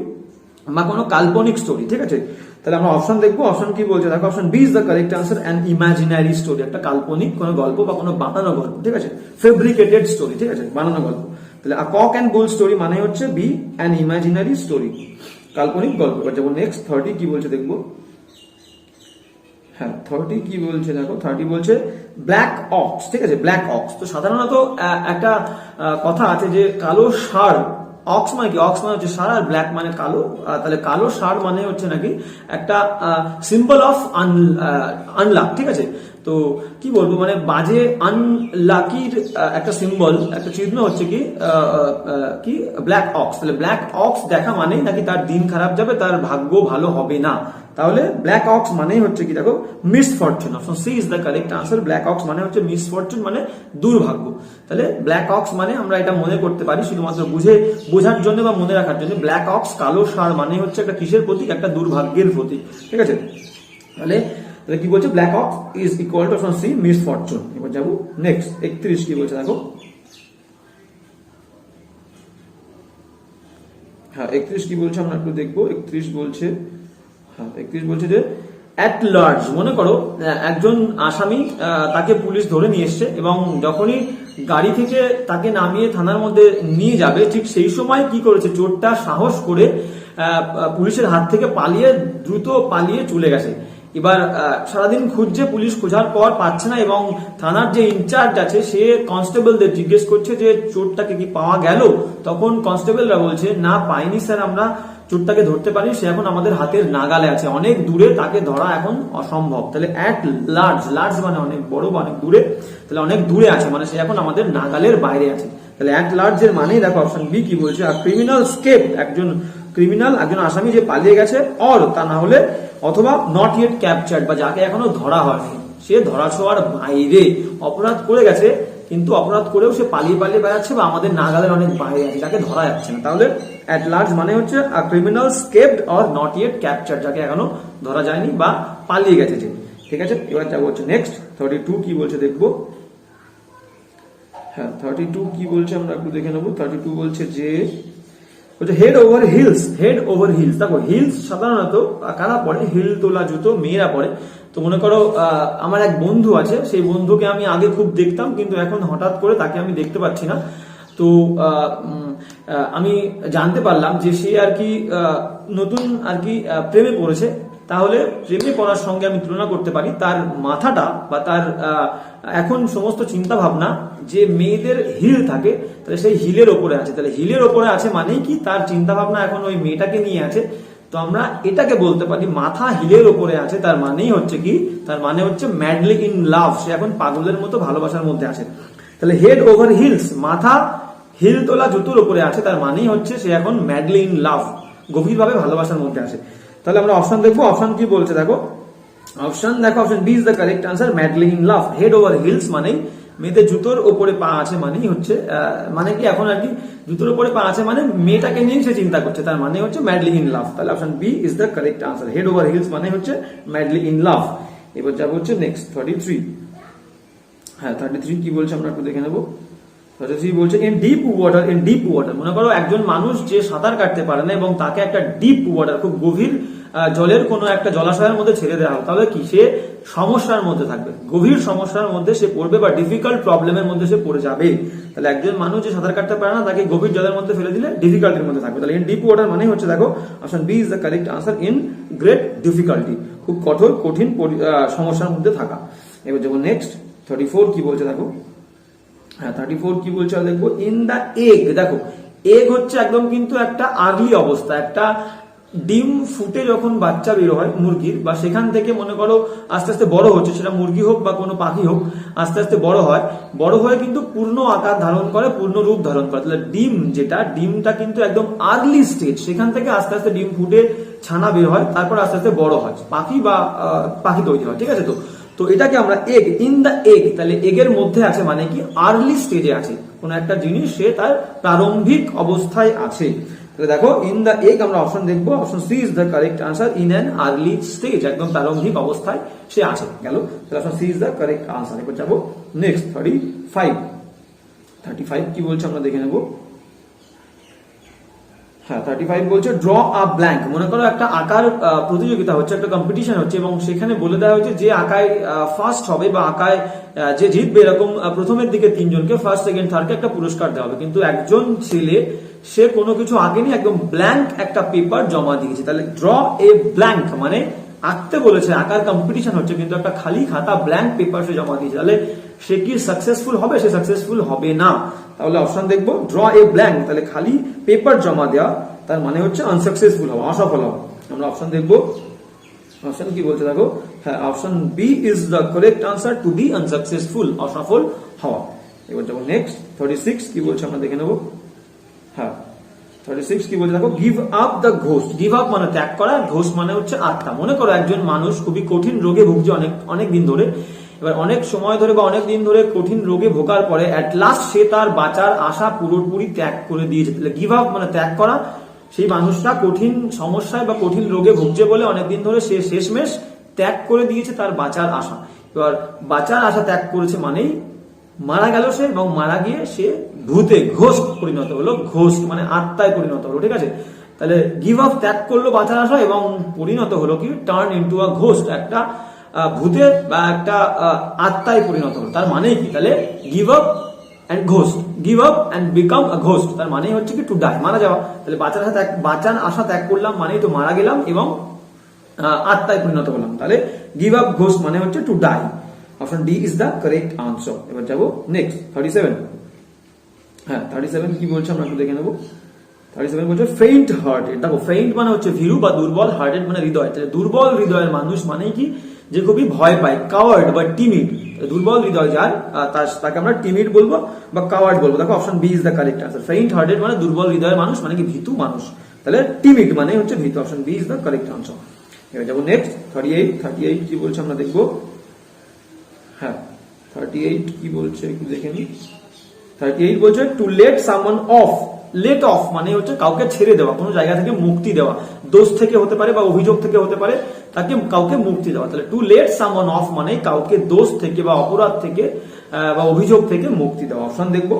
বা কোনো কাল্পনিক স্টোরি। ঠিক আছে, তাহলে আমরা অপশন দেখবো। অপশন কি বলছে দেখো, option B is the correct answer, an imaginary story. একটা কাল্পনিক কোনো গল্প বা কোনো বানানো গল্প। ঠিক আছে, ফেব্রিকেটেড স্টোরি। ঠিক আছে, বানানো গল্প। তাহলে আ কক অ্যান্ড বুল স্টোরি মানে হচ্ছে বি, অ্যান ইমাজিনারি স্টোরি। কাল্পনিক গল্প। এবার যেমন নেক্সট 30 কি বলছে দেখবো। হ্যাঁ 30 কি বলছে দেখো, 30 বলছে ব্ল্যাক অক্স। ঠিক আছে, ব্ল্যাক অক্স। তো সাধারণত একটা কথা আছে যে কালো ষাঁড়, অক্স মানে কি, অক্স মানে হচ্ছে ষাঁড় আর ব্ল্যাক মানে কালো, তাহলে কালো ষাঁড় মানে হচ্ছে নাকি একটা সিম্বল অফ আনলাক। ঠিক আছে, তো কি বলবো মানে বাজে আনলাকির একটা সিম্বল, একটা চিহ্ন হচ্ছে কি ব্ল্যাক অক্স। তাহলে ব্ল্যাক অক্স দেখা মানেই নাকি তার দিন খারাপ যাবে, তার ভাগ্য ভালো হবে না। তাহলে ব্ল্যাক অক্স মানেই হচ্ছে কি দেখো misfortune. Option C is the correct answer. Black ox মানে হচ্ছে মিসফরচুন, মানে দুর্ভাগ্য। তাহলে ব্ল্যাক অক্স মানে আমরা এটা মনে করতে পারি শুধুমাত্র বোঝার জন্য বা মনে রাখার জন্য, ব্ল্যাক অক্স কালো ষাঁড় মানে হচ্ছে একটা কিসের প্রতীক, একটা দুর্ভাগ্যের প্রতীক। ঠিক আছে, তাহলে কি বলছে black ox is equal to option C misfortune. এবার যাবো নেক্সট 31 কি বলছে দেখো। হ্যাঁ 31 কি বলছে আমরা একটু দেখবো। 31 বলছে, হ্যাঁ 31 বলছে যে অ্যাট লার্জ। মনে করো একজন আসামি, তাকে পুলিশ ধরে নিয়ে এসছে এবং যখনই গাড়ি থেকে তাকে নামিয়ে থানার মধ্যে নিয়ে যাবে, ঠিক সেই সময় কি করেছে চোরটা সাহস করে পুলিশের হাত থেকে দ্রুত পালিয়ে চলে গেছে। এবার সারাদিন খুঁজছে পুলিশ, খোঁজার পর পাচ্ছে না এবং থানার যে ইনচার্জ আছে সে কনস্টেবলদের জিজ্ঞেস করছে যে চোরটাকে কি পাওয়া গেল। তখন কনস্টেবলরা বলছে না পাইনি স্যার, আমরা চোরটাকে ধরতে পারি, সে এখন আমাদের হাতের নাগালে আছে, অনেক দূরে, তাকে ধরা এখন অসম্ভব। তাহলে অ্যাট লার্জ, লার্জ মানে অনেক বড় বা অনেক দূরে, তাহলে অনেক দূরে আছে মানে সে এখন আমাদের নাগালের বাইরে আছে। তাহলে অ্যাট লার্জ এর মানেই দেখো অপশন বি কি বলছে, ক্রিমিনাল স্কেপ, একজন ক্রিমিনাল, একজন আসামি যে পালিয়ে গেছে, অর তা না হলে অথবা নট ইয়েট ক্যাপচার্ড, বা যাকে এখনো ধরা হয়নি, সে ধরা ছোঁয়ার বাইরে, অপরাধ করে গেছে কিন্তু অপরাধ করেও সে পালিয়ে বেড়াচ্ছে বা আমাদের নাগালের অনেক বাইরে আছে, যাকে ধরা যাচ্ছে না। তাহলে অ্যাট লার্জ মানে হচ্ছে criminal escaped or not yet captured, যাকে এখনো ধরা যায়নি বা পালিয়ে গেছে যে। ঠিক আছে, এবার যাবো হচ্ছে নেক্সট 32 কি বলছে দেখবো। হ্যাঁ 32 কি বলছে আমরা একটু দেখে নেবো। 32 বলছে যে head over hills. Head over hills, দেখো হিলস সাধারণত কারা পরে, হিল তোলা জুতো মেয়েরা পরে। তো মনে করো আমার এক বন্ধু আছে, সেই বন্ধুকে আমি আগে খুব দেখতাম কিন্তু এখন হঠাৎ করে তাকে আমি দেখতে পাচ্ছি না। তো আমি জানতে পারলাম যে সে আর কি নতুন আর কি প্রেমে পড়েছে। তাহলে প্রেমে পড়ার সঙ্গে আমি তুলনা করতে পারি তার মাথাটা বা তার এখন সমস্ত চিন্তা ভাবনা যে মেয়েদের হিল থাকে, তাহলে সেই হিলের ওপরে আছে। তাহলে হিলের ওপরে আছে মানেই কি তার চিন্তা ভাবনা এখন ওই মেয়েটাকে নিয়ে আছে। তো আমরা এটাকে বলতে পারি মাথা হিলের ওপরে আছে, তার মানেই হচ্ছে কি, তার মানে হচ্ছে ম্যাডলি ইন লাভ, সে এখন পাগলের মতো ভালোবাসার মধ্যে আছে। তাহলে হেড ওভার হিলস, মাথা হিল তোলা জুতোর উপরে আছে, তার মানেই হচ্ছে সে এখন ম্যাডলি ইন লাভ, গভীরভাবে ভালোবাসার মধ্যে আছে। তাহলে আমরা অপশন দেখবো, অপশন কি বলছে দেখো। Option B is the correct answer, madly in love. Head over heels মানে মেয়েদের জুতোর ওপরে পা আছে মানেই হচ্ছে মানে কি এখন আর কি জুতোর উপরে পা আছে মানে মেয়েটাকে নিয়ে সে চিন্তা করছে, তার মানে হচ্ছে ম্যাডলি ইন লাভ। তাহলে option B is the correct answer, head over heels মানে হচ্ছে ম্যাডলি ইন লাভ। এবার যাবো হচ্ছে নেক্সট 33। হ্যাঁ 33 কি বলছে আমরা একটু দেখে নেবো। 33 বলছে in deep water. In deep water মনে করো একজন মানুষ যে সাঁতার কাটতে পারে না এবং তাকে একটা ডিপ ওয়াটার, খুব গভীর জলের কোনো একটা জলাশয়ের মধ্যে ছেড়ে দেওয়া হবে, তাহলে কি সে সমস্যার মধ্যে থাকবে, গভীর সমস্যার মধ্যে সে পড়বে বা ডিফিকাল্ট প্রবলেমের মধ্যে সে পড়ে যাবে। তাহলে একজন মানুষ যে সাঁতার কাটতে পারে না তাকে গভীর জলের মধ্যে ফেলে দিলে ডিফিকাল্টির মধ্যে থাকবে। তাহলে ইন ডিপ ওয়াটার মানে হচ্ছে দেখো option B is the correct answer, in great difficulty, খুব কঠিন সমস্যার মধ্যে থাকা। এবার যেমন নেক্সট 34 কি বলছে দেখো। হ্যাঁ 34 কি বলছে দেখবো। ইন দা এগ, দেখো এগ হচ্ছে একদম কিন্তু একটা আর্লি অবস্থা, একটা ডিম ফুটে যখন বাচ্চা বের হয় মুরগির, বা সেখান থেকে মনে করো আস্তে আস্তে বড় হচ্ছে, সেটা মুরগি হোক বা কোনো পাখি হোক, আস্তে আস্তে বড় হয়ে কিন্তু পূর্ণ আকার ধারণ করে, পূর্ণ রূপ ধারণ করে। তাহলে ডিম যেটা, ডিমটা কিন্তু একদম আর্লি স্টেজ, সেখান থেকে আস্তে আস্তে ডিম ফুটে ছানা বের হয়, তারপর আস্তে আস্তে বড় হয়, পাখি তৈরি হয়। ঠিক আছে, তো এটাকে আমরা এগ, ইন দা এগ, তাহলে এগের মধ্যে আছে মানে কি আর্লি স্টেজে আছে কোন একটা জিনিস, সে তার প্রারম্ভিক অবস্থায় আছে। তাহলে দেখো ইন দা এগ আমরা অপশন দেখবো, option C is the correct answer, in an early stage, একদম প্রারম্ভিক অবস্থায় সে আছে। গেল, তাহলে option C is the correct answer. এবার যাবো নেক্সট 35 কি বলছে আমরা দেখে নেবো। হ্যাঁ 35 বলছে ড্র আ ব্ল্যাঙ্ক। মনে করো একটা আঁকার প্রতিযোগিতা হচ্ছে, একটা কম্পিটিশন হচ্ছে এবং সেখানে বলে দেওয়া হয়েছে যে আঁকায় ফার্স্ট হবে বা আঁকায় যে জিতবে, এরকম প্রথমের দিকে 3 জনকে, ফার্স্ট সেকেন্ড থার্ডকে একটা পুরস্কার দেওয়া হবে। কিন্তু একজন ছেলে সে কোনো কিছু আঁকেনি, একদম ব্ল্যাঙ্ক একটা পেপার জমা দিয়েছে। তাহলে ড্র এ ব্ল্যাঙ্ক মানে আঁকতে বলেছে, আঁকার কম্পিটিশন হচ্ছে, কিন্তু একটা খালি খাতা ব্ল্যাঙ্ক পেপার সে জমা দিয়েছে। তাহলে সে কি সাকসেসফুল হবে? সে সাকসেসফুল হবে না। তাহলে অপশন দেখবো ড্র এ ব্ল্যাঙ্ক, তাহলে খালি পেপার জমা দেওয়া, তার মানে হচ্ছে আনসাকসেসফুল হওয়া, অসফল হওয়া। আমরা অপশন দেখবো, অপশন কি বলছে দেখো, হ্যাঁ option B is the correct answer, to be unsuccessful, অসফল হওয়া। এবার যাবো নেক্সট 36 কি বলছে আমরা দেখে নেবো। হ্যাঁ 36 কি বলছে দেখো, give up the ghost. Give up মানে ত্যাগ করা, ঘোস্ট মানে হচ্ছে আত্মা। মনে করো একজন মানুষ খুবই কঠিন রোগে ভুগছে অনেক দিন ধরে, এবার অনেক সময় ধরে বা অনেক দিন ধরে কঠিন রোগে ভোগার পরে অ্যাট লাস্ট সে তার বাঁচার আশা পুরোপুরি ত্যাগ করে দিয়েছে। তাহলে গিভ আপ মানে ত্যাগ করা। সেই মানুষটা কঠিন সমস্যায় বা কঠিন রোগে ভুগছে বলে অনেকদিন ধরে সে শেষমেশ ত্যাগ করে দিয়েছে তার বাঁচার আশা। এবার বাঁচার আশা ত্যাগ করেছে মানেই মারা গেল সে, এবং মারা গিয়ে সে ভূতে ঘোস্ট পরিণত হলো। ঘোস্ট মানে আত্মায় পরিণত হলো, ঠিক আছে। তাহলে গিভ আপ ত্যাগ করলো বাঁচার আশা এবং পরিণত হলো কি, টার্ন ইনটু আ ঘোস্ট, একটা ভূতে বা একটা আত্মায় পরিণত হলো। তার মানে কি, তাহলে give up and ghost, give up and become a ghost, তার মানে হচ্ছে কি টু ডাই, মারা যাওয়া। তাহলে বাঁচার আশা ত্যাগ করলাম মানেই তো মারা গেলাম এবং আত্মায় পরিণত হলাম। তাহলে গিভ আপ ঘোস্ট মানে হচ্ছে to die. Option D is the correct answer. এবার যাবো নেক্সট 37। হ্যাঁ 37 কি বলছে আমরা একটু দেখে নেবো। 37 বলছে ফেইন্ট হার্টেড। দেখো ফেইন্ট মানে হচ্ছে ভীরু বা দুর্বল, হার্টেড মানে হৃদয়। দুর্বল হৃদয়ের মানুষ মানে কি, যে খুবই ভয় পায়, কাওয়ার্ড বা টিমিড। দুর্বল হৃদয় যার, তাকে আমরা টিমিড বলবো বা কাওয়ার্ড বলবো। দেখো option B is the correct answer. Faint hearted মানে দুর্বল হৃদয়ের মানুষ মানে কি ভীতু মানুষ, তাহলে টিমিড মানে হচ্ছে ভীতু। Option B is the correct answer. এবার যাবো নেক্সট 38 কি বলছে আমরা দেখবো। হ্যাঁ 38 কি বলছে একটু দেখে নি। 38 বলছে to let someone off. Let off মানে হচ্ছে কাউকে ছেড়ে দেওয়া, কোনো জায়গা থেকে মুক্তি দেওয়া, দোষ থেকে হতে পারে বা অভিযোগ থেকে হতে পারে, তাকে কাউকে মুক্তি দেওয়া। তাহলে টু লেট সামওয়ান অফ মানে কাউকে দোষ থেকে বা অপরাধ থেকে বা অভিযোগ থেকে মুক্তি দেওয়া। অপশন দেখবো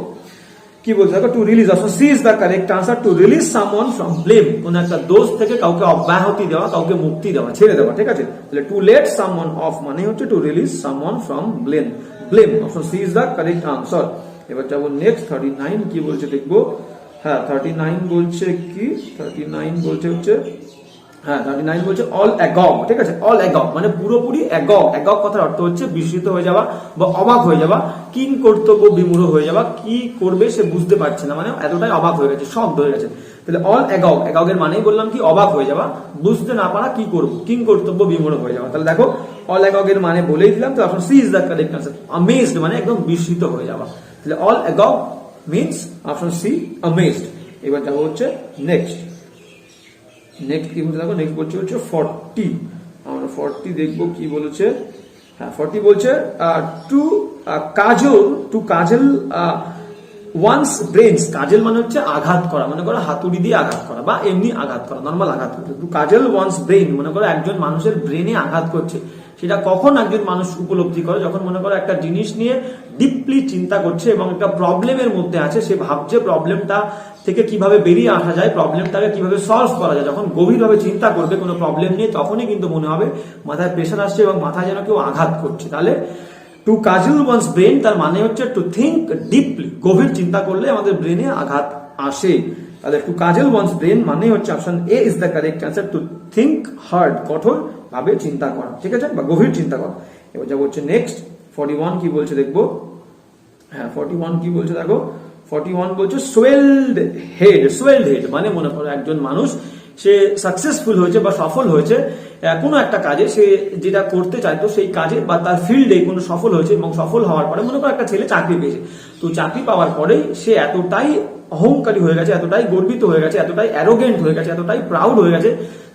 কি বলছে দেখো, to release. Option C is the correct answer, to release someone from blame, কোন একটা দোষ থেকে কাউকে অব্যাহতি দেওয়া, কাউকে মুক্তি দেওয়া, ছেড়ে দেওয়া, ঠিক আছে। তাহলে টু লেট সামওয়ান অফ মানে হচ্ছে to release someone from blame. Option C is the correct answer. এবার যাবো নেক্সট 39 কি বলছে দেখবো। হ্যাঁ 39 বলছে কি, 39 বলছে হচ্ছে, হ্যাঁ 39 বলছে অল অ্যাগগ, ঠিক আছে। অল অ্যাগগ মানে পুরোপুরি অ্যাগগ। অ্যাগগ কথার অর্থ হচ্ছে বিস্মিত হয়ে যাওয়া বা অবাক হয়ে যাওয়া, কিং কর্তব্য বিমূঢ় হয়ে যাওয়া, কি করবে সে বুঝতে পারছে না, মানে এতটাই অবাক হয়ে গেছে, শব্দ হয়ে গেছে। তাহলে অল অ্যাগগ, অ্যাগগের মানেই বললাম কি অবাক হয়ে যাওয়া, বুঝতে না পারা কি করবো, কিং কর্তব্য বিমূঢ় হয়ে যাওয়া। তাহলে দেখো অল অ্যাগগের মানে বলেই দিলাম, তো option C is the correct answer. Amazed মানে একদম বিস্মিত হয়ে যাওয়া। তাহলে all agog means option C amazed. এবার যাবো হচ্ছে নেক্সট কি বলছে দেখো, নেক্সট বলছে 40। আমরা 40 দেখবো কি বলেছে। হ্যাঁ 40 বলছে টু কাজল ওয়ান্স ব্রেনস। কাজল মানে হচ্ছে আঘাত করা, মনে করো হাতুড়ি দিয়ে আঘাত করা বা এমনি আঘাত করা, নর্মাল আঘাত করতে। টু কাজল ওয়ান্স ব্রেন মনে করো একজন মানুষের ব্রেনে আঘাত করছে। সেটা কখন একজন মানুষ উপলব্ধি করে, যখন মনে করো একটা জিনিস নিয়ে ডিপলি চিন্তা করছে এবং একটা প্রবলেমের মধ্যে আছে, সে ভাবছে প্রবলেমটা থেকে কিভাবে বেরিয়ে আসা যায়, প্রবলেমটাকে কিভাবে সলভ করা যায়। যখন গভীরভাবে চিন্তা করবে কোনো প্রবলেম নিয়ে, তখনই কিন্তু মনে হবে মাথায় প্রেশার আসছে এবং মাথায় যেন কেউ আঘাত করছে। তাহলে টু কাজল ওয়ান্স ব্রেন তার মানে হচ্ছে টু থিঙ্ক ডিপলি, গভীর চিন্তা করলে আমাদের ব্রেনে আঘাত আসে। তাহলে টু কাজল ওয়ান্স ব্রেন মানে হচ্ছে option A is the correct answer, to think hard, কঠোর ভাবে চিন্তা করা, ঠিক আছে, বা গভীর চিন্তা করা। এবার যা বলছে নেক্সট 41 কি বলছে দেখবো। হ্যাঁ 41 কি বলছে দেখো, 41 বলছে সোয়েলড হেড। সোয়েলড হেড মানে মনে করো একজন মানুষ সে সাকসেসফুল হয়েছে বা সফল হয়েছে কোনো একটা কাজে, সে যেটা করতে চাইতো সেই কাজে বা তার ফিল্ডে কোনো সফল হয়েছে, এবং সফল হওয়ার পরে মনে করো একটা ছেলে চাকরি পেয়েছে, তো চাকরি পাওয়ার পরেই সে এতটাই অহংকারী হয়ে গেছে, এতটাই গর্বিত হয়ে গেছে, এতটাই অ্যারোগেন্ট হয়ে গেছে, এতটাই প্রাউড হয়ে গেছে,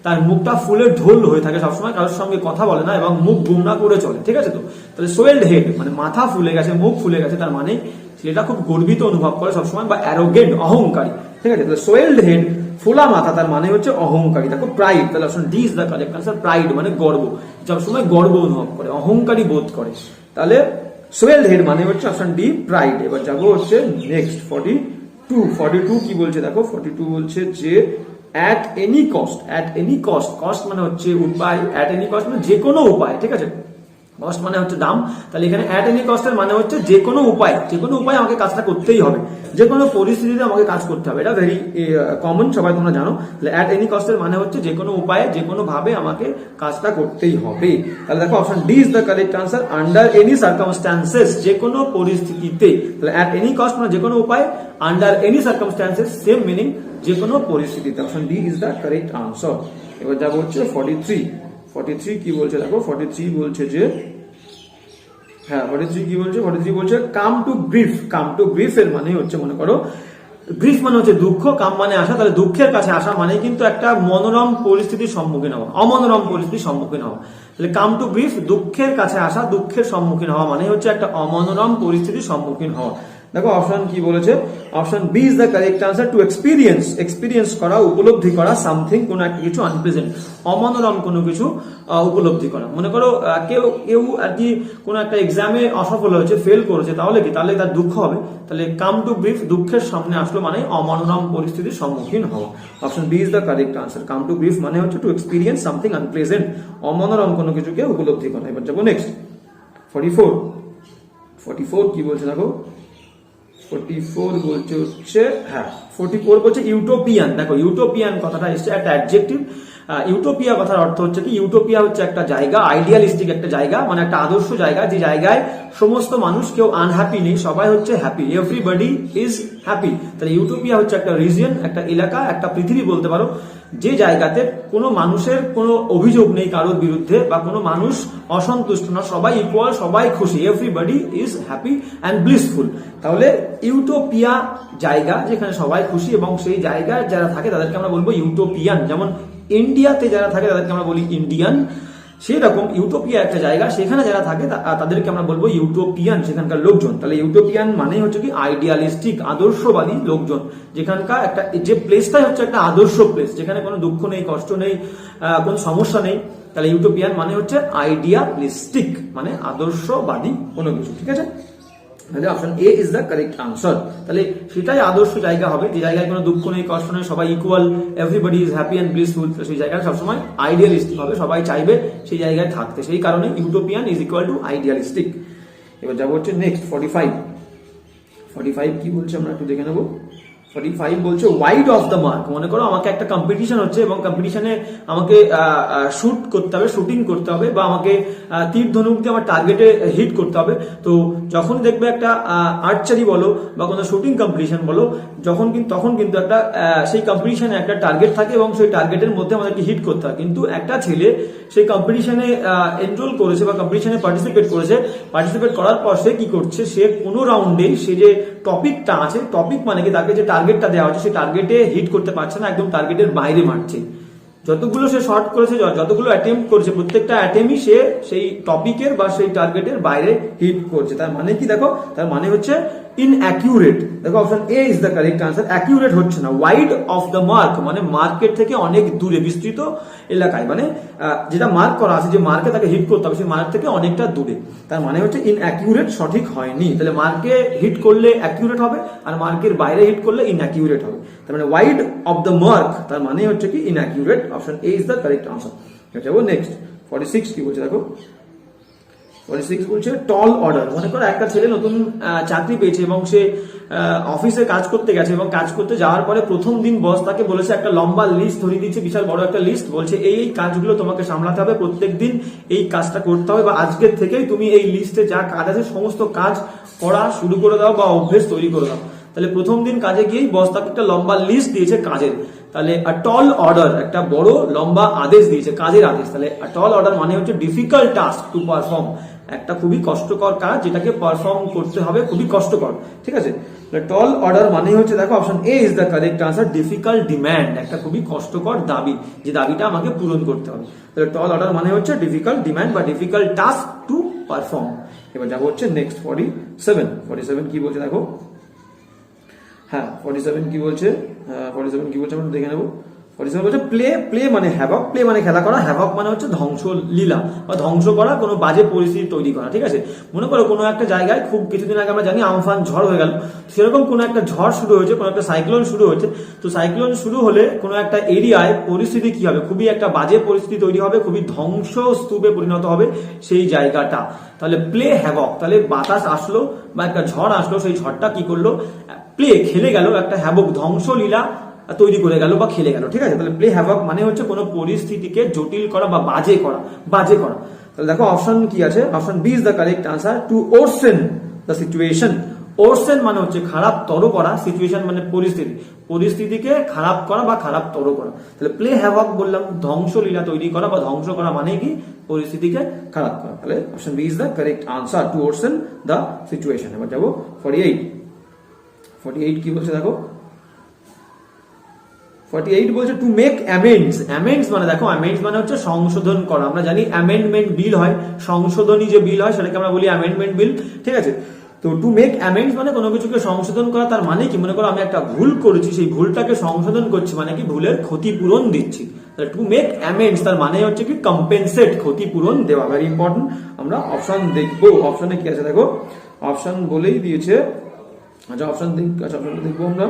তার মুখটা ফুলের ঢোল হয়ে থাকে, সবসময় কারোর সঙ্গে কথা বলে না এবং মুখ গুমরা করে চলে, ঠিক আছে। তো তাহলে সোয়েলড হেড মানে মাথা ফুলে গেছে, মুখ ফুলে গেছে, তার মানে ছেলেটা খুব গর্বিত অনুভব করে সবসময় বা অ্যারোগেন্ট, অহংকারী, ঠিক আছে। তাহলে সোয়েলড হেড ফোলা মাথা তার মানে হচ্ছে অহংকারী। দেখো প্রাইড, তাহলে option D is the correct answer. Pride মানে গর্ব, সবসময় গর্ব অনুভব করে, অহংকারী বোধ করে। তাহলে সোয়েলড হেড মানে হচ্ছে অপশন ডি প্রাইড। এবার যাবো হচ্ছে নেক্সট 42 কি বলছে দেখো। 42 বলছে যে at any cost, কস্ট মানে হচ্ছে উপায়, at any cost মানে যে কোনো উপায়, ঠিক আছে। কস্ট মানে হচ্ছে দাম, তাহলে এখানে অ্যাট এনি কস্টের মানে হচ্ছে যে কোনো উপায় আমাকে কাজটা করতেই হবে, যে কোনো পরিস্থিতিতে আমাকে কাজ করতে হবে। এটা ভেরি কমন, সবাই তোমরা জানো। তাহলে অ্যাট এনি কস্টের মানে হচ্ছে যে কোনো উপায়ে যে কোনো ভাবে আমাকে কাজটা করতেই হবে। তাহলে দেখো option D is the correct answer, under any circumstances, যে কোনো পরিস্থিতিতে। তাহলে অ্যাট এনি কস্ট মানে যে কোনো উপায়, under any circumstances same meaning, যে কোনো পরিস্থিতিতে। Option D is the correct answer. এবার যা বলছে 43 কি বলছে দেখো, 43 বলছে যে, হ্যাঁ 43 কি বলছে, 43 বলছে কাম টু গ্রিফ এর মানে হচ্ছে, মনে করো গ্রিফ মানে হচ্ছে দুঃখ, কাম মানে আসা, তাহলে দুঃখের কাছে আসা মানে কিন্তু একটা মনোরম পরিস্থিতির সম্মুখীন হওয়া, অমনোরম পরিস্থিতির সম্মুখীন হওয়া। তাহলে কাম টু গ্রিফ, দুঃখের কাছে আসা, দুঃখের সম্মুখীন হওয়া মানে হচ্ছে একটা অমনোরম পরিস্থিতির সম্মুখীন হওয়া। দেখো অপশন কি বলেছে, option B is the correct answer, to experience করা, উপলব্ধি করা, সামথিং কোনো একটা কিছু, আনপ্লেজেন্ট অমনোরম কোনো কিছু উপলব্ধি করা। মনে করো কেউ আর কি কোনো একটা এক্সামে অসফল হয়েছে, ফেল করেছে, তাহলে কি, তাহলে তার দুঃখ হবে। তাহলে কাম টু গ্রিফ, দুঃখের সামনে আসলো মানে অমনোরম পরিস্থিতির সম্মুখীন হওয়া। Option B is the correct answer, come to grief মানে হচ্ছে টু এক্সপিরিয়েন্স সামথিং আনপ্লেজেন্ট, অমনোরম কোনো কিছুকে উপলব্ধি করা। এবার যাবো নেক্সট 44 কি বলছে দেখো, 44 বলছে হচ্ছে, হ্যাঁ 44 বলছে ইউটোপিয়ান। দেখো ইউটোপিয়ান কথাটা এসছে একটা অ্যাডজেক্টিভ। ইউটোপিয়া কথার অর্থ হচ্ছে কি, ইউটোপিয়া হচ্ছে একটা জায়গা, আইডিয়ালিস্টিক একটা জায়গা, মানে একটা আদর্শ জায়গা, যে জায়গায় সমস্ত মানুষ, কেউ আনহ্যাপি নেই, সবাই হচ্ছে হ্যাপি, এভরিবডি ইজ হ্যাপি। তাহলে ইউটোপিয়া হচ্ছে একটা রিজিয়ন, একটা এলাকা, একটা পৃথিবী বলতে পারো, যে জায়গাতে কোনো মানুষের কোনো অভিযোগ নেই কারোর বিরুদ্ধে, বা কোনো মানুষ অসন্তুষ্ট না, সবাই ইকুয়াল, সবাই খুশি, everybody is happy and blissful. তাহলে ইউটোপিয়া জায়গা যেখানে সবাই খুশি, এবং সেই জায়গায় যারা থাকে তাদেরকে আমরা বলবো ইউটোপিয়ান। যেমন ইন্ডিয়াতে যারা থাকে তাদেরকে আমরা বলি ইন্ডিয়ান, সেই রকম ইউটোপিয়া একটা জায়গা, সেখানে যারা থাকে তাদেরকে আমরা বলবো ইউটোপিয়ান, সেখানকার লোকজন। তাহলে ইউটোপিয়ান মানে হচ্ছে কি আইডিয়ালিস্টিক, আদর্শবাদী লোকজন, যেখানকার একটা যে প্লেসটাই হচ্ছে একটা আদর্শ প্লেস, যেখানে কোনো দুঃখ নেই, কষ্ট নেই, কোনো সমস্যা নেই। তাহলে ইউটোপিয়ান মানে হচ্ছে আইডিয়ালিস্টিক, মানে আদর্শবাদী কোনো কিছু। ঠিক আছে, তাহলে option A is the correct answer. তাহলে সেটাই আদর্শ জায়গা হবে, যে জায়গায় কোনো দুঃখ নেই, কষ্ট নেই, সবাই equal, everybody is happy and blissful. সেই জায়গাটা সবসময় আইডিয়ালিস্টিক হবে, সবাই চাইবে সেই জায়গায় থাকতে, সেই কারণে utopian is equal two idealistic. এবার যাবো হচ্ছে নেক্সট 45 কি বলছে আমরা একটু দেখে নেবো। 45 বলছে ওয়াইড অফ দ্য মার্ক। মনে করো আমাকে একটা কম্পিটিশন হচ্ছে, এবং কম্পিটিশনে আমাকে শুটিং করতে হবে, বা আমাকে তীর ধনুক দিয়ে আমার টার্গেটে হিট করতে হবে। তো যখন দেখবে একটা আর্চারি বলো বা কোনো শুটিং কম্পিটিশন বলো, তখন কিন্তু একটা সেই কম্পিটিশনে একটা টার্গেট থাকে, এবং সেই টার্গেটের মধ্যে আমাদেরকে হিট করতে হয়। কিন্তু একটা ছেলে সেই কম্পিটিশনে এনরোল করেছে বা কম্পিটিশনে পার্টিসিপেট করার পর সে কি করছে, সে কোনো রাউন্ডে সে যে টপিকটা আছে, টপিক মানে কি, তাকে যে টার্গেটটা দেওয়া হচ্ছে সেই টার্গেটে হিট করতে পারছে না, একদম টার্গেটের বাইরে মারছে। যতগুলো সে শর্ট করেছে, যতগুলো অ্যাটেম্প্ট করেছে, প্রত্যেকটা অ্যাটেম্পই সে সেই টপিকের বা সেই টার্গেটের বাইরে হিট করছে। তার মানে কি দেখো, তার মানে হচ্ছে ইনঅ্যাকিউরেট। দেখো option A is the correct answer, accurate হচ্ছে না। ওয়াইড অফ দ্য মার্ক মানে মার্কেট থেকে অনেক দূরে, বিস্তৃত এলাকায়, মানে যেটা মার্ক করা আছে, যে মার্কে তাকে হিট করতে হবে, সেই মার্ক থেকে অনেকটা দূরে। তার মানে হচ্ছে ইনঅ্যাকিউরেট, সঠিক হয়নি। তাহলে মার্কে হিট করলে অ্যাকিউরেট হবে, আর মার্কের বাইরে হিট করলে ইনঅ্যাকিউরেট হবে। তার মানে ওয়াইড অফ দ্য মার্ক, তার মানে হচ্ছে কি inaccurate. Option A is the correct answer. যাবো নেক্সট 46 কি বলছে দেখো, 46 বলছে টল অর্ডার। মনে করো একটা ছেলে নতুন চাকরি পেয়েছে, এবং সে অফিসে কাজ করতে গেছে, এবং কাজ করতে যাওয়ার পরে প্রথম দিন বস তাকে বলেছে, একটা লম্বা লিস্ট ধরিয়ে দিচ্ছে, বিশাল বড় একটা লিস্ট, বলছে এই কাজগুলো তোমাকে সামলাতে হবে, প্রত্যেক দিন এই কাজটা করতে হবে, বা আজকের থেকেই তুমি এই লিস্টে যা কাজ আছে সমস্ত কাজ করা শুরু করে দাও, বা অভ্যেস তৈরি করে দাও। তাহলে প্রথম দিন কাজে গিয়েই বস তাকে একটা লম্বা লিস্ট দিয়েছে কাজের। তাহলে টল অর্ডার, একটা বড় লম্বা আদেশ দিয়েছে, কাজের আদেশ। তাহলে টল অর্ডার মানে হচ্ছে ডিফিকাল্ট টাস্ক টু পারফর্ম, একটা খুবই কষ্টকর কাজ যেটাকে পারফর্ম করতে হবে, খুবই কষ্টকর। ঠিক আছে, টল অর্ডার মানে হচ্ছে দেখো option A is the correct answer, difficult demand, একটা খুবই কষ্টকর দাবি, যে দাবিটা আমাকে পূরণ করতে হবে। তাহলে টল অর্ডার মানে হচ্ছে ডিফিকাল্ট ডিম্যান্ড বা ডিফিকাল্ট টাস্ক টু পারফর্ম। এবার যাবো হচ্ছে নেক্সট 47 কি বলছে দেখো, হ্যাঁ 47 কি বলছে, 47 কি বলছে আমরা দেখে নেবো। 47 বলছে প্লে, প্লে মানে হ্যাভক, প্লে মানে খেলা করা, হ্যাভক মানে হচ্ছে ধ্বংস লীলা বা ধ্বংস করা, কোনো বাজে পরিস্থিতি তৈরি করা, ঠিক আছে। মনে করো কোনো একটা জায়গায় খুব কিছুদিন আগে আমরা জানি আমফান ঝড় হয়ে গেল, সেরকম কোনো একটা ঝড় শুরু হয়েছে, কোনো একটা সাইক্লোন শুরু হয়েছে, তো সাইক্লোন শুরু হলে কোনো একটা এরিয়ায় পরিস্থিতি কি হবে, খুবই একটা বাজে পরিস্থিতি তৈরি হবে, খুবই ধ্বংস স্তূপে পরিণত হবে সেই জায়গাটা। তাহলে প্লে হ্যাভক, তাহলে বাতাস আসলো বা একটা ঝড় আসলো, সেই ঝড়টা কি করলো, প্লে খেলে গেল, একটা হ্যাভক ধ্বংস লীলা তৈরি করে গেল বা খেলে গেল, ঠিক আছে। তাহলে প্লে হ্যাভক মানে হচ্ছে কোনো পরিস্থিতিকে জটিল করা বা বাজে করা, বাজে করা। তাহলে দেখো অপশন কি আছে, option B is the correct answer, to worsen the situation. Worsen মানে হচ্ছে খারাপ তর করা, সিচুয়েশন মানে পরিস্থিতি, পরিস্থিতিকে খারাপ করা বা খারাপ তর করা। তাহলে প্লে হ্যাভক বললাম ধ্বংসলীলা তৈরি করা বা ধ্বংস করা মানে কি, পরিস্থিতিকে খারাপ করা। তাহলে option B is the correct answer, to worsen the situation. এবার যাবো 48 কি বলছে দেখো, 48 বলছে টু মেক অ্যামেন্ডস। অ্যামেন্ডস মানে দেখো, অ্যামেন্ডস মানে হচ্ছে সংশোধন করা। আমরা জানি অ্যামেন্ডমেন্ট বিল হয়, সংশোধনী যে বিল হয় সেটাকে আমরা বলি অ্যামেন্ডমেন্ট বিল, ঠিক আছে। তো টু মেক অ্যামেন্ডস মানে কোনো কিছুকে সংশোধন করা। তার মানে কি, মনে করো আমি একটা ভুল করেছি, সেই ভুলটাকে সংশোধন করছি, মানে কি ভুলের ক্ষতিপূরণ দিচ্ছি। টু মেক অ্যামেন্ডস তার মানে হচ্ছে কি কম্পেনসেট, ক্ষতিপূরণ দেওয়া। Very important. আমরা অপশন দেখবো, অপশনে কি আছে দেখো, অপশন বলেই দিয়েছে। আচ্ছা অপশন দেখবো আমরা,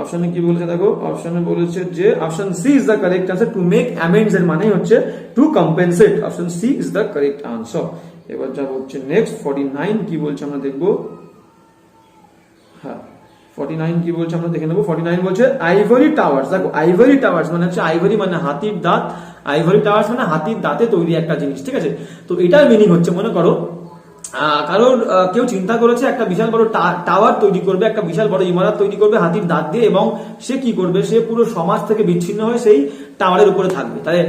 অপশনে কি বলেছে দেখো, অপশনে বলেছে যে option C is the correct answer, to make amends এর মানে হচ্ছে to compensate. Option C is the correct answer. এবার যা হচ্ছে নেক্সট 49 কি বলছে আমরা দেখবো। হ্যাঁ 49 কি বলছে আমরা দেখে নেবো। 49 বলছে আইভরি টাওয়ার্স। দেখো আইভরি টাওয়ার্স মানে হচ্ছে, আইভরি মানে হাতির দাঁত, আইভরি টাওয়ার্স মানে হাতির দাঁতে তৈরি একটা জিনিস, ঠিক আছে। তো এটার মিনিং হচ্ছে, মনে করো কারোর কেউ চিন্তা করেছে একটা বিশাল বড় টাওয়ার তৈরি করবে, একটা বিশাল বড় ইমারত তৈরি করবে হাতির দাঁত দিয়ে, এবং সে কি করবে, সে পুরো সমাজ থেকে বিচ্ছিন্ন হয়ে সেই টাওয়ারের উপরে থাকবে। তাহলে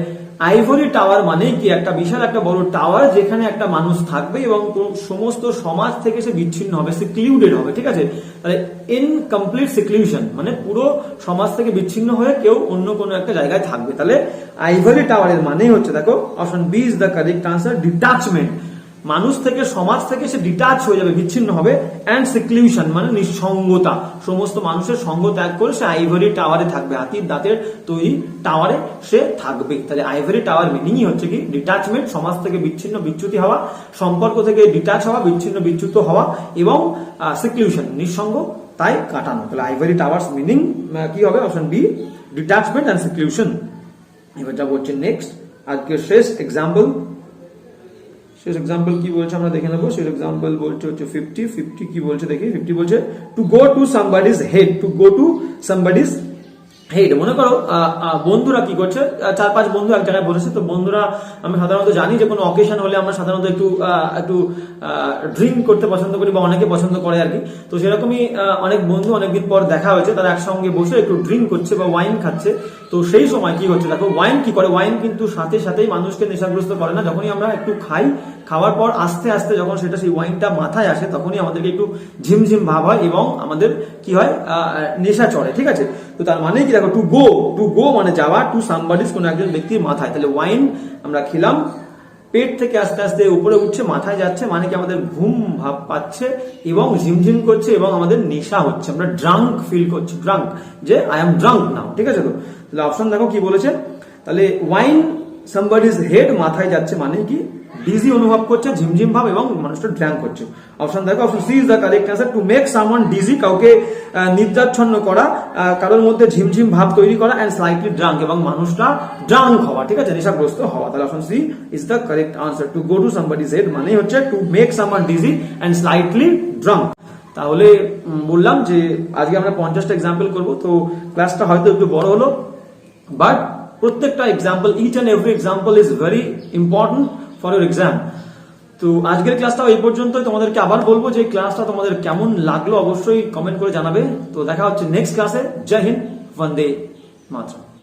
আইভরি টাওয়ার মানে কি, একটা বিশাল একটা বড় টাওয়ার যেখানে একটা মানুষ থাকবে এবং সমস্ত সমাজ থেকে সে বিচ্ছিন্ন হবে, সিক্লুডেড হবে, ঠিক আছে। তাহলে ইনকমপ্লিট সিক্লুশন মানে পুরো সমাজ থেকে বিচ্ছিন্ন হয়ে কেউ অন্য কোনো একটা জায়গায় থাকবে। তাহলে আইভরি টাওয়ারের মানে হচ্ছে দেখো, option B is the correct answer, detachment. মানুষ থেকে, সমাজ থেকে সে ডিটাচ হয়ে যাবে, বিচ্ছিন্ন হবে। অ্যান্ড সিক্লুশন মানে নিঃসঙ্গতা, সমস্ত মানুষের সঙ্গ ত্যাগ করে সে আইভরি টাওয়ারে থাকবে, হাতির দাঁতের তৈরি টাওয়ারে সে থাকবে। তাহলে আইভরি টাওয়ার মিনিংই হচ্ছে কি ডিটাচমেন্ট, সমাজ থেকে বিচ্ছিন্ন বিচ্যুতি হওয়া, সম্পর্ক থেকে ডিটাচ হওয়া, বিচ্ছিন্ন বিচ্যুত হওয়া, এবং সিক্লুশন নিঃসঙ্গ তাই কাটানো। তাহলে আইভরি টাওয়ার্স মিনিং কি হবে, option B detachment and seclusion. এবার যা বলছে নেক্সট, আজকের শেষ এক্সাম্পল। শেষ এক্সাম্পল কি বলছে আমরা দেখে নেবো। শেষ এক্সাম্পল বলছে হচ্ছে 50 কি বলছে দেখি। 50 বলছে two go to somebody's head, two go to somebody's head. মনে করো বন্ধুরা কি করছে, 4-5 বন্ধু এক জায়গায় বসেছে। তো বন্ধুরা, আমি সাধারণত জানি যে কোনো অকেশন হলে আমরা সাধারণত একটু ড্রিঙ্ক করতে পছন্দ করি বা অনেকে পছন্দ করে আর কি। তো সেরকমই অনেক বন্ধু অনেকদিন পর দেখা হয়েছে, তারা একসঙ্গে বসে একটু ড্রিঙ্ক করছে বা ওয়াইন খাচ্ছে। তো সেই সময় কি হচ্ছে দেখো, ওয়াইন কি করে, ওয়াইন কিন্তু সাথে সাথেই মানুষকে নেশাগ্রস্ত করে না। যখনই আমরা একটু খাই, খাওয়ার পর আস্তে আস্তে যখন সেটা সেই ওয়াইনটা মাথায় আসে, তখনই আমাদেরকে একটু ঝিমঝিম ভাব হয় এবং আমাদের কি হয়, নেশা চড়ে, ঠিক আছে। তো তার মানে কি দেখো, টু গো মানে যাওয়া, টু সামবডিজ কোনো একজন ব্যক্তির মাথায়। তাহলে ওয়াইন আমরা খেলাম, পেট থেকে আস্তে আস্তে উপরে উঠছে, মাথায় যাচ্ছে, মানে কি আমাদের ঘুম ভাব পাচ্ছে এবং ঝিমঝিম করছে এবং আমাদের নেশা হচ্ছে, আমরা ড্রাঙ্ক ফিল করছি, ড্রাঙ্ক, যে আই এম ড্রাঙ্ক নাও, ঠিক আছে। তো তাহলে অপশন দেখো কি বলেছে, তাহলে ওয়াইন সামবডিজ হেড, মাথায় যাচ্ছে মানে কি ডিজি অনুভব করছে, ঝিমঝিম ভাব, এবং মানুষটা ড্রাঙ্ক করছে। অপশন দেখো, option C is the correct answer, to make someone dizzy, কাউকে নিদ্রাচ্ছন্ন করা, কারোর মধ্যে ঝিমঝিম ভাব তৈরি করা, এন্ড স্লাইটলি ড্রাঙ্ক, এবং মানুষটা ড্রাঙ্ক হওয়া, ঠিক আছে, নেশাগ্রস্ত হওয়া। তাহলে option C is the correct answer, to go to somebody's head মানে হচ্ছে to make someone dizzy and slightly drunk. তাহলে বললাম যে আজকে আমরা 50টা এক্সাম্পল করব। তো ক্লাসটা হয়তো একটু বড় হলো, বাট প্রত্যেকটা example, each and every example is very important for your exam. তো আজকের ক্লাসটা এই পর্যন্তই। তোমাদেরকে আবার বলবো যে ক্লাসটা তোমাদের কেমন লাগলো অবশ্যই কমেন্ট করে জানাবে। তো দেখা হচ্ছে নেক্সট ক্লাসে। জয় হিন্দ, বন্দে মাতরম।